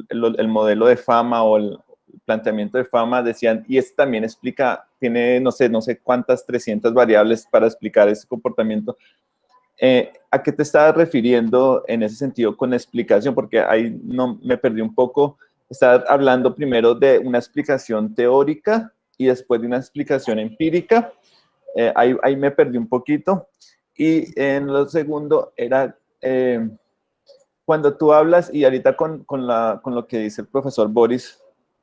el modelo de Fama o el planteamiento de Fama, decían, y este también tiene no sé cuántas 300 variables para explicar ese comportamiento. ¿A qué te estabas refiriendo en ese sentido con explicación? Porque ahí no me perdí un poco. Estabas hablando primero de una explicación teórica y después de una explicación empírica. Ahí me perdí un poquito. Y en lo segundo era cuando tú hablas, y ahorita con lo que dice el profesor Boris,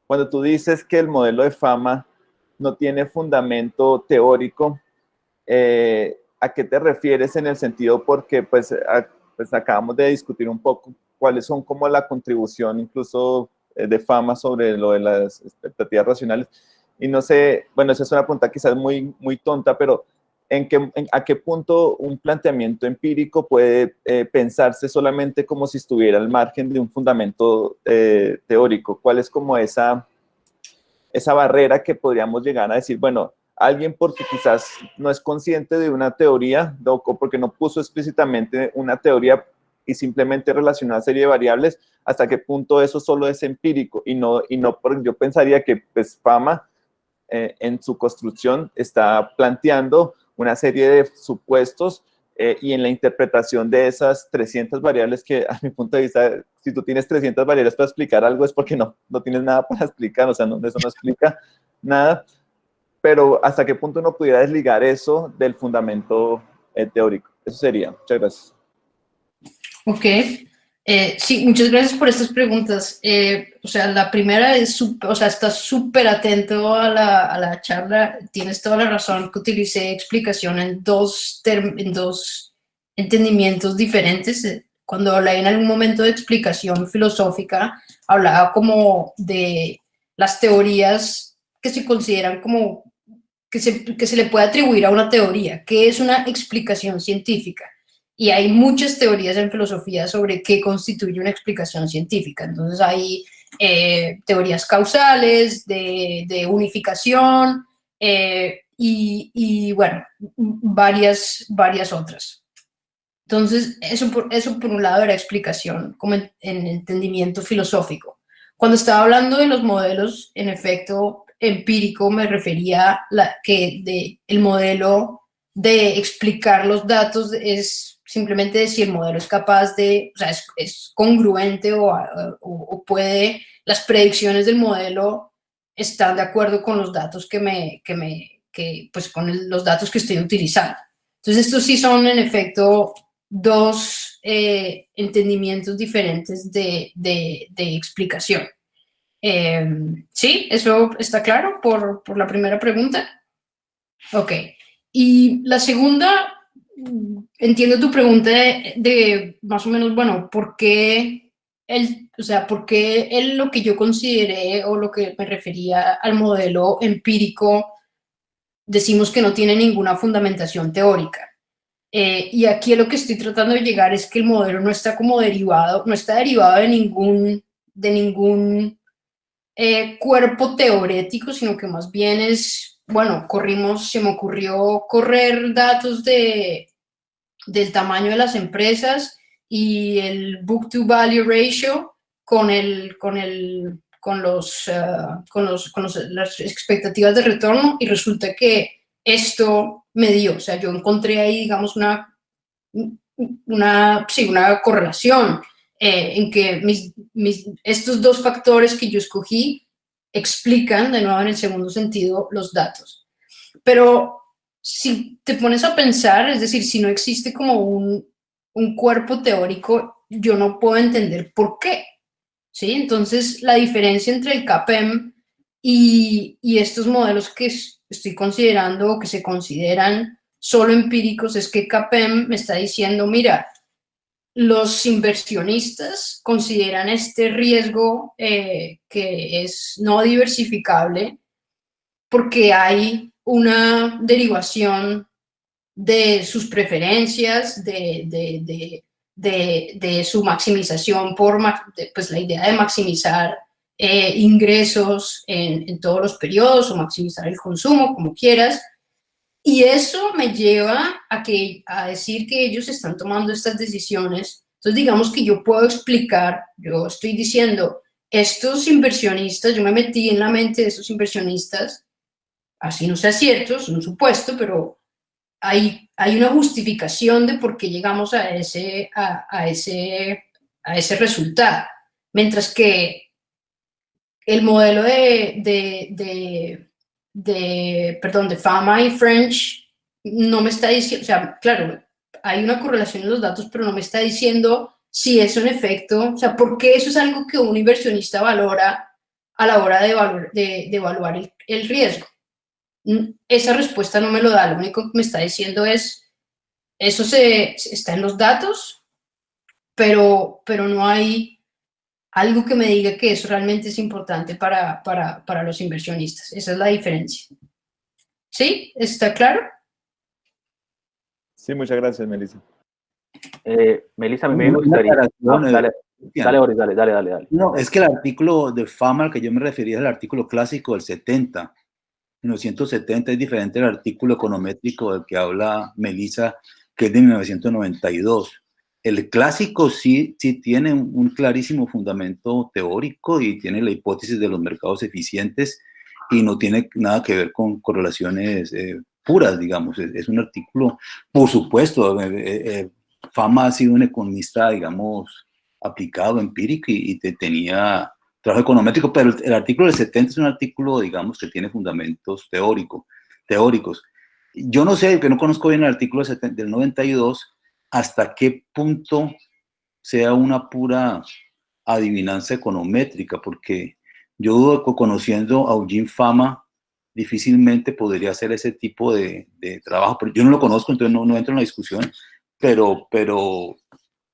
cuando tú dices que el modelo de Fama no tiene fundamento teórico, ¿a qué te refieres en el sentido? Porque pues acabamos de discutir un poco cuáles son como la contribución incluso de Fama sobre lo de las expectativas racionales. Y no sé, bueno, esa es una pregunta quizás muy tonta, pero ¿a qué punto un planteamiento empírico puede pensarse solamente como si estuviera al margen de un fundamento teórico? ¿Cuál es como esa barrera que podríamos llegar a decir, bueno, alguien porque quizás no es consciente de una teoría o porque no puso explícitamente una teoría y simplemente relacionó una serie de variables, hasta qué punto eso solo es empírico y no porque yo pensaría que pues Fama en su construcción está planteando una serie de supuestos y en la interpretación de esas 300 variables que a mi punto de vista, si tú tienes 300 variables para explicar algo es porque no tienes nada para explicar, o sea, eso no explica nada, pero hasta qué punto uno pudiera desligar eso del fundamento teórico. Eso sería. Muchas gracias. Ok. Sí, muchas gracias por estas preguntas. O sea, la primera es, estás súper atento a la charla. Tienes toda la razón que utilicé explicación en dos entendimientos diferentes. Cuando hablé en algún momento de explicación filosófica, hablaba como de las teorías que se consideran como que se le puede atribuir a una teoría, que es una explicación científica. Y hay muchas teorías en filosofía sobre qué constituye una explicación científica. Entonces hay teorías causales, de unificación y bueno, varias otras. Entonces, eso por un lado era explicación como en entendimiento filosófico. Cuando estaba hablando de los modelos, en efecto, empírico, me refería el modelo de explicar los datos es simplemente de si el modelo es capaz de, o sea, es congruente o puede, las predicciones del modelo están de acuerdo con los datos pues con los datos que estoy utilizando. Entonces, estos sí son en efecto dos entendimientos diferentes de explicación. ¿Sí? ¿Eso está claro por la primera pregunta? Ok. Y la segunda, entiendo tu pregunta de más o menos, bueno, ¿por qué lo que yo consideré o lo que me refería al modelo empírico decimos que no tiene ninguna fundamentación teórica? Y aquí lo que estoy tratando de llegar es que el modelo no está como derivado, no está derivado de ningún cuerpo teorético, sino que más bien es, bueno, se me ocurrió correr datos del tamaño de las empresas y el book to value ratio las expectativas de retorno, y resulta que esto me dio, o sea, yo encontré ahí, digamos, una correlación en que estos dos factores que yo escogí explican, de nuevo en el segundo sentido, los datos. Pero si te pones a pensar, es decir, si no existe como un cuerpo teórico, yo no puedo entender por qué, ¿sí? Entonces, la diferencia entre el CAPEM y estos modelos que estoy considerando o que se consideran solo empíricos es que CAPEM me está diciendo, mira, los inversionistas consideran este riesgo que es no diversificable porque hay una derivación de sus preferencias, de su maximización pues la idea de maximizar ingresos en todos los periodos o maximizar el consumo, como quieras. Y eso me lleva a decir que ellos están tomando estas decisiones. Entonces, digamos que yo puedo explicar, yo estoy diciendo, estos inversionistas, yo me metí en la mente de estos inversionistas, así no sea cierto, es un supuesto, pero hay una justificación de por qué llegamos a ese resultado. Mientras que el modelo de Fama y French no me está diciendo, o sea, claro, hay una correlación en los datos, pero no me está diciendo si eso en efecto, o sea, por qué eso es algo que un inversionista valora a la hora de evaluar el riesgo. Esa respuesta no me lo da, lo único que me está diciendo es, eso está en los datos, pero no hay algo que me diga que eso realmente es importante para los inversionistas. Esa es la diferencia. ¿Sí? ¿Está claro? Sí, muchas gracias, Melissa. Melissa, a mí me gustaría... Dale, Boris, dale. No, es que el artículo de Fama al que yo me refería es el artículo clásico del 70. 1970 es diferente del artículo econométrico del que habla Melissa, que es de 1992. El clásico sí tiene un clarísimo fundamento teórico y tiene la hipótesis de los mercados eficientes y no tiene nada que ver con correlaciones puras, digamos. Es un artículo, por supuesto, Fama ha sido un economista, digamos, aplicado, empírico y tenía trabajo econométrico, pero el artículo del 70 es un artículo, digamos, que tiene fundamentos teóricos. Yo no sé, que no conozco bien el artículo del 92, hasta qué punto sea una pura adivinanza econométrica, porque yo dudo que conociendo a Eugene Fama, difícilmente podría hacer ese tipo de trabajo, pero yo no lo conozco, entonces no entro en la discusión, pero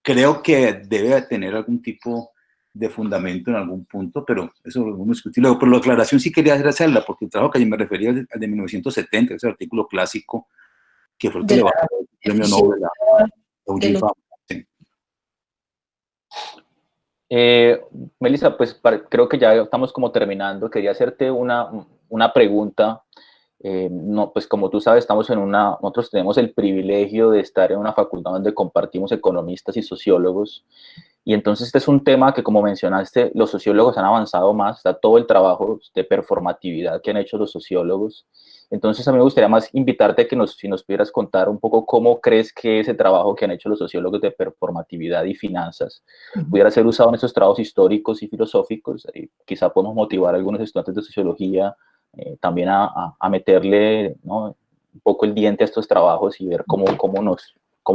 creo que debe tener algún tipo de fundamento en algún punto, pero eso lo vamos a discutir luego. Pero la aclaración sí quería hacerla, porque el trabajo que yo me refería es al de 1970, ese artículo clásico que fue el que le bajó el premio Nobel a Eugene Fama. Sí. Melissa, pues creo que ya estamos como terminando. Quería hacerte una pregunta. No, pues como tú sabes, nosotros tenemos el privilegio de estar en una facultad donde compartimos economistas y sociólogos. Y entonces este es un tema que, como mencionaste, los sociólogos han avanzado más, está todo el trabajo de performatividad que han hecho los sociólogos. Entonces a mí me gustaría más invitarte a que si nos pudieras contar un poco cómo crees que ese trabajo que han hecho los sociólogos de performatividad y finanzas pudiera ser usado en estos trabajos históricos y filosóficos. Quizá podemos motivar a algunos estudiantes de sociología también a meterle, ¿no?, un poco el diente a estos trabajos y ver cómo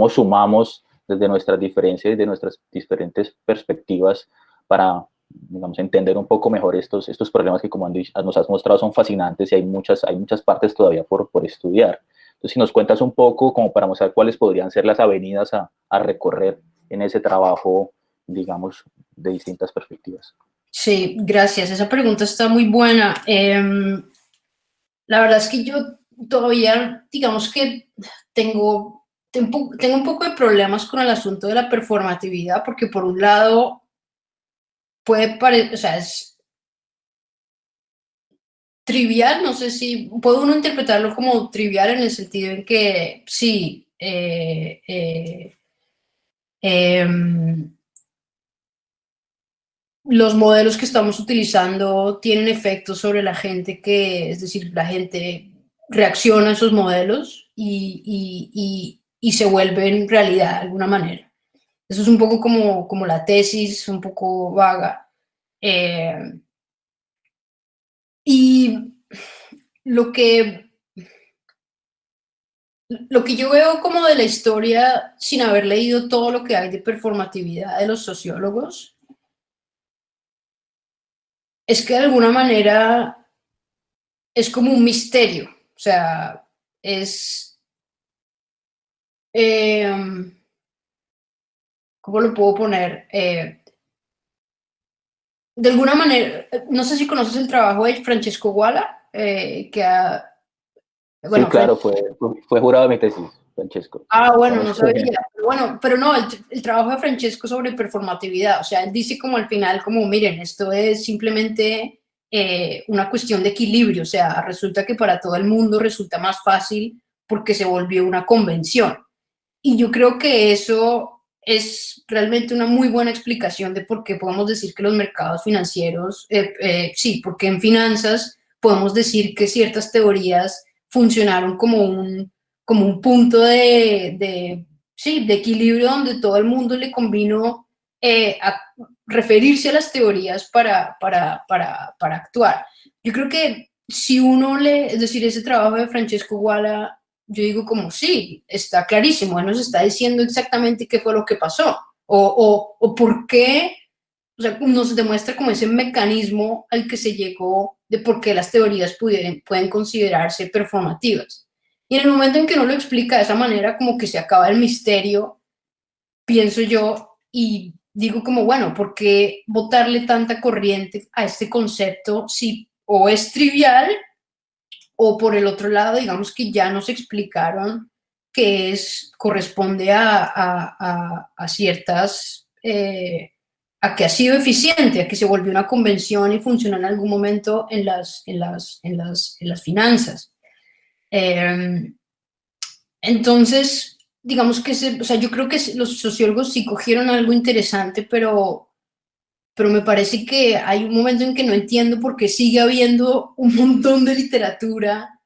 sumamos desde nuestras diferencias y de nuestras diferentes perspectivas para, digamos, entender un poco mejor estos problemas que, como nos has mostrado, son fascinantes y hay muchas partes todavía por estudiar. Entonces, si nos cuentas un poco como para mostrar cuáles podrían ser las avenidas a recorrer en ese trabajo, digamos, de distintas perspectivas. Sí, gracias. Esa pregunta está muy buena. La verdad es que yo todavía, digamos que tengo tengo un poco de problemas con el asunto de la performatividad, porque por un lado puede parecer, o sea, es trivial, no sé si puede uno interpretarlo como trivial en el sentido en que sí, los modelos que estamos utilizando tienen efectos sobre la gente es decir, la gente reacciona a esos modelos y se vuelven realidad de alguna manera. Eso es un poco como la tesis, un poco vaga. Y lo que yo veo como de la historia, sin haber leído todo lo que hay de performatividad de los sociólogos, es que de alguna manera es como un misterio. O sea, es... ¿cómo lo puedo poner? De alguna manera, no sé si conoces el trabajo de Francesco Guala, que ha... Bueno, sí, claro, fue jurado de mi tesis, Francesco. Bueno, no Conozco bien. sabía. Bueno, pero no, el trabajo de Francesco sobre performatividad, o sea, él dice como al final, como miren, esto es simplemente una cuestión de equilibrio, o sea, resulta que para todo el mundo resulta más fácil porque se volvió una convención. Y yo creo que eso es realmente una muy buena explicación de por qué podemos decir que los mercados financieros, sí, porque en finanzas podemos decir que ciertas teorías funcionaron como un punto sí, de equilibrio donde todo el mundo le convino a referirse a las teorías para actuar. Yo creo que si uno es decir, ese trabajo de Francesco Guala, yo digo como sí, está clarísimo, él nos está diciendo exactamente qué fue lo que pasó o por qué, o sea, nos demuestra como ese mecanismo al que se llegó de por qué las teorías pueden considerarse performativas. Y en el momento en que uno lo explica de esa manera, como que se acaba el misterio, pienso yo, y digo como, bueno, ¿por qué botarle tanta corriente a este concepto si o es trivial o por el otro lado, digamos que ya nos explicaron que corresponde a ciertas, a que ha sido eficiente, a que se volvió una convención y funciona en algún momento en las finanzas. Entonces, digamos que, o sea, yo creo que los sociólogos sí cogieron algo interesante, pero me parece que hay un momento en que no entiendo por qué sigue habiendo un montón de literatura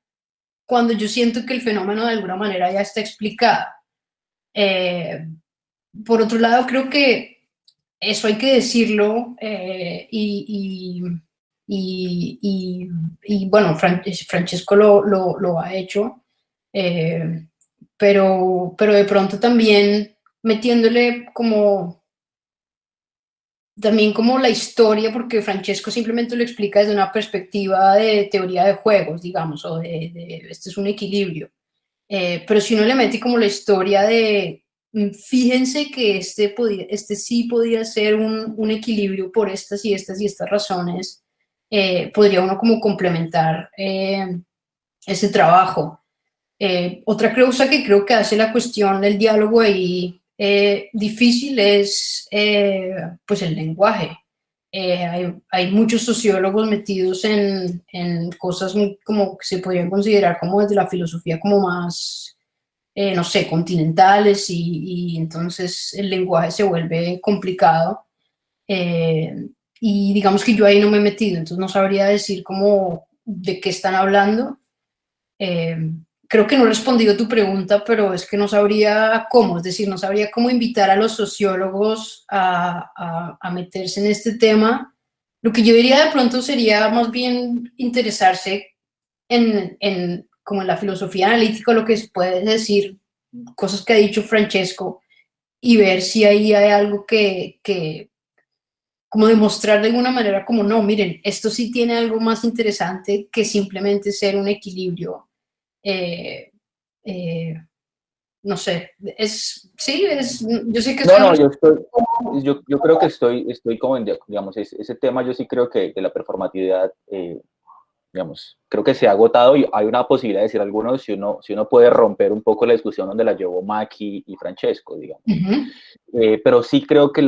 cuando yo siento que el fenómeno de alguna manera ya está explicado. Por otro lado, creo que eso hay que decirlo bueno, Francesco lo ha hecho, pero de pronto también metiéndole también como la historia, porque Francesco simplemente lo explica desde una perspectiva de teoría de juegos, digamos, o este es un equilibrio. Pero si uno le mete como la historia de, fíjense que este sí podía ser un equilibrio por estas y estas y estas razones, podría uno como complementar ese trabajo. Otra cosa que creo que hace la cuestión del diálogo ahí difícil es pues el lenguaje. Hay muchos sociólogos metidos en cosas como que se podrían considerar como desde la filosofía como más, no sé, continentales y entonces el lenguaje se vuelve complicado. Y digamos que yo ahí no me he metido, entonces no sabría decir cómo de qué están hablando. Creo que no he respondido a tu pregunta, pero es que no sabría cómo, es decir, no sabría cómo invitar a los sociólogos a meterse en este tema. Lo que yo diría de pronto sería más bien interesarse como en la filosofía analítica, lo que se puede decir, cosas que ha dicho Francesco, y ver si ahí hay algo que como demostrar de alguna manera como no, miren, esto sí tiene algo más interesante que simplemente ser un equilibrio. No sé, yo sé que No, yo creo que estoy como en, digamos, ese tema yo sí creo que de la performatividad digamos, creo que se ha agotado y hay una posibilidad de decir algunos si uno puede romper un poco la discusión donde la llevó Maki y Francesco, digamos. Pero sí creo que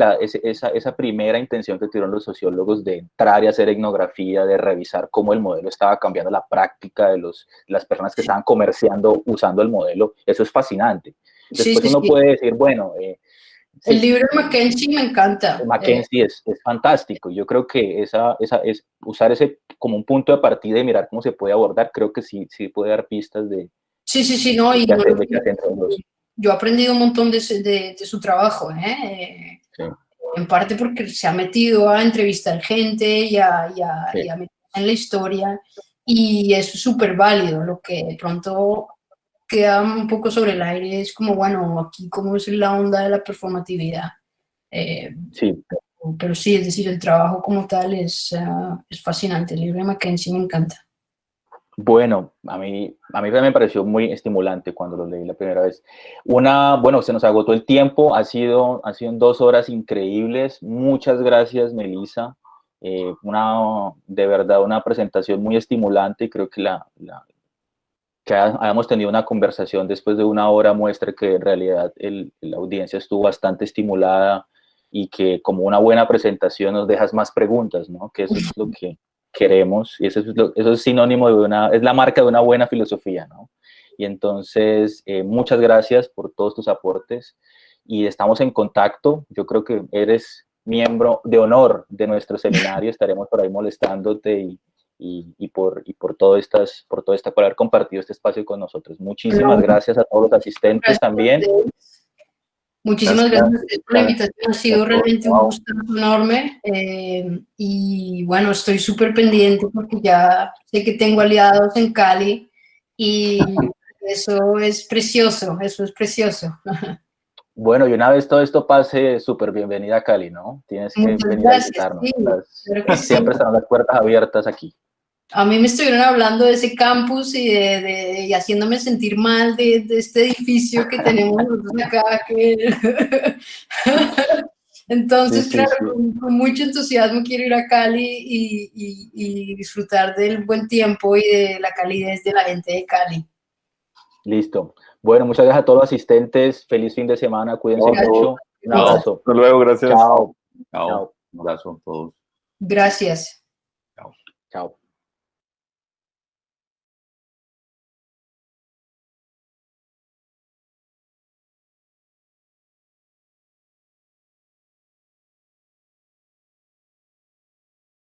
esa primera intención que tuvieron los sociólogos de entrar y hacer etnografía, de revisar cómo el modelo estaba cambiando la práctica de las personas que estaban comerciando usando el modelo, eso es fascinante. Después uno puede decir, bueno... el libro de Mackenzie me encanta. Mackenzie es fantástico. Yo creo que es usar ese como un punto de partida y mirar cómo se puede abordar, creo que sí puede dar pistas de... Sí, no, y yo he aprendido un montón de su trabajo, Sí. En parte porque se ha metido a entrevistar gente y a meterse en la historia, y es súper válido. Lo que de pronto queda un poco sobre el aire es como, bueno, aquí cómo es la onda de la performatividad. Sí. Pero sí, es decir, el trabajo como tal es fascinante. El libro de Mackenzie me encanta. Bueno, a mí también me pareció muy estimulante cuando lo leí la primera vez. Bueno, se nos agotó el tiempo, han sido 2 horas increíbles. Muchas gracias, Melissa. De verdad, una presentación muy estimulante, y creo que que hayamos tenido una conversación después de 1 hora muestra que en realidad la audiencia estuvo bastante estimulada y que como una buena presentación nos dejas más preguntas, ¿no? Que eso es lo que queremos, y eso es sinónimo es la marca de una buena filosofía, ¿no? Y entonces, muchas gracias por todos tus aportes y estamos en contacto. Yo creo que eres miembro de honor de nuestro seminario, estaremos por ahí molestándote por por haber compartido este espacio con nosotros. Muchísimas gracias a todos los asistentes también. Muchísimas gracias por la invitación, ha sido realmente un gusto enorme, y bueno, estoy súper pendiente porque ya sé que tengo aliados en Cali y eso es precioso, Bueno, y una vez todo esto pase, súper bienvenida a Cali, ¿no? Tienes que venir a visitarnos. Sí, claro que siempre están las puertas abiertas aquí. A mí me estuvieron hablando de ese campus y haciéndome sentir mal de este edificio que tenemos nosotros acá. Entonces, Sí, claro, sí. con mucho entusiasmo quiero ir a Cali y disfrutar del buen tiempo y de la calidez de la gente de Cali. Listo. Bueno, muchas gracias a todos los asistentes. Feliz fin de semana. Cuídense mucho. Un abrazo. Hasta luego, gracias. Chao. Chao. Un abrazo a todos. Gracias. Chao. Chao.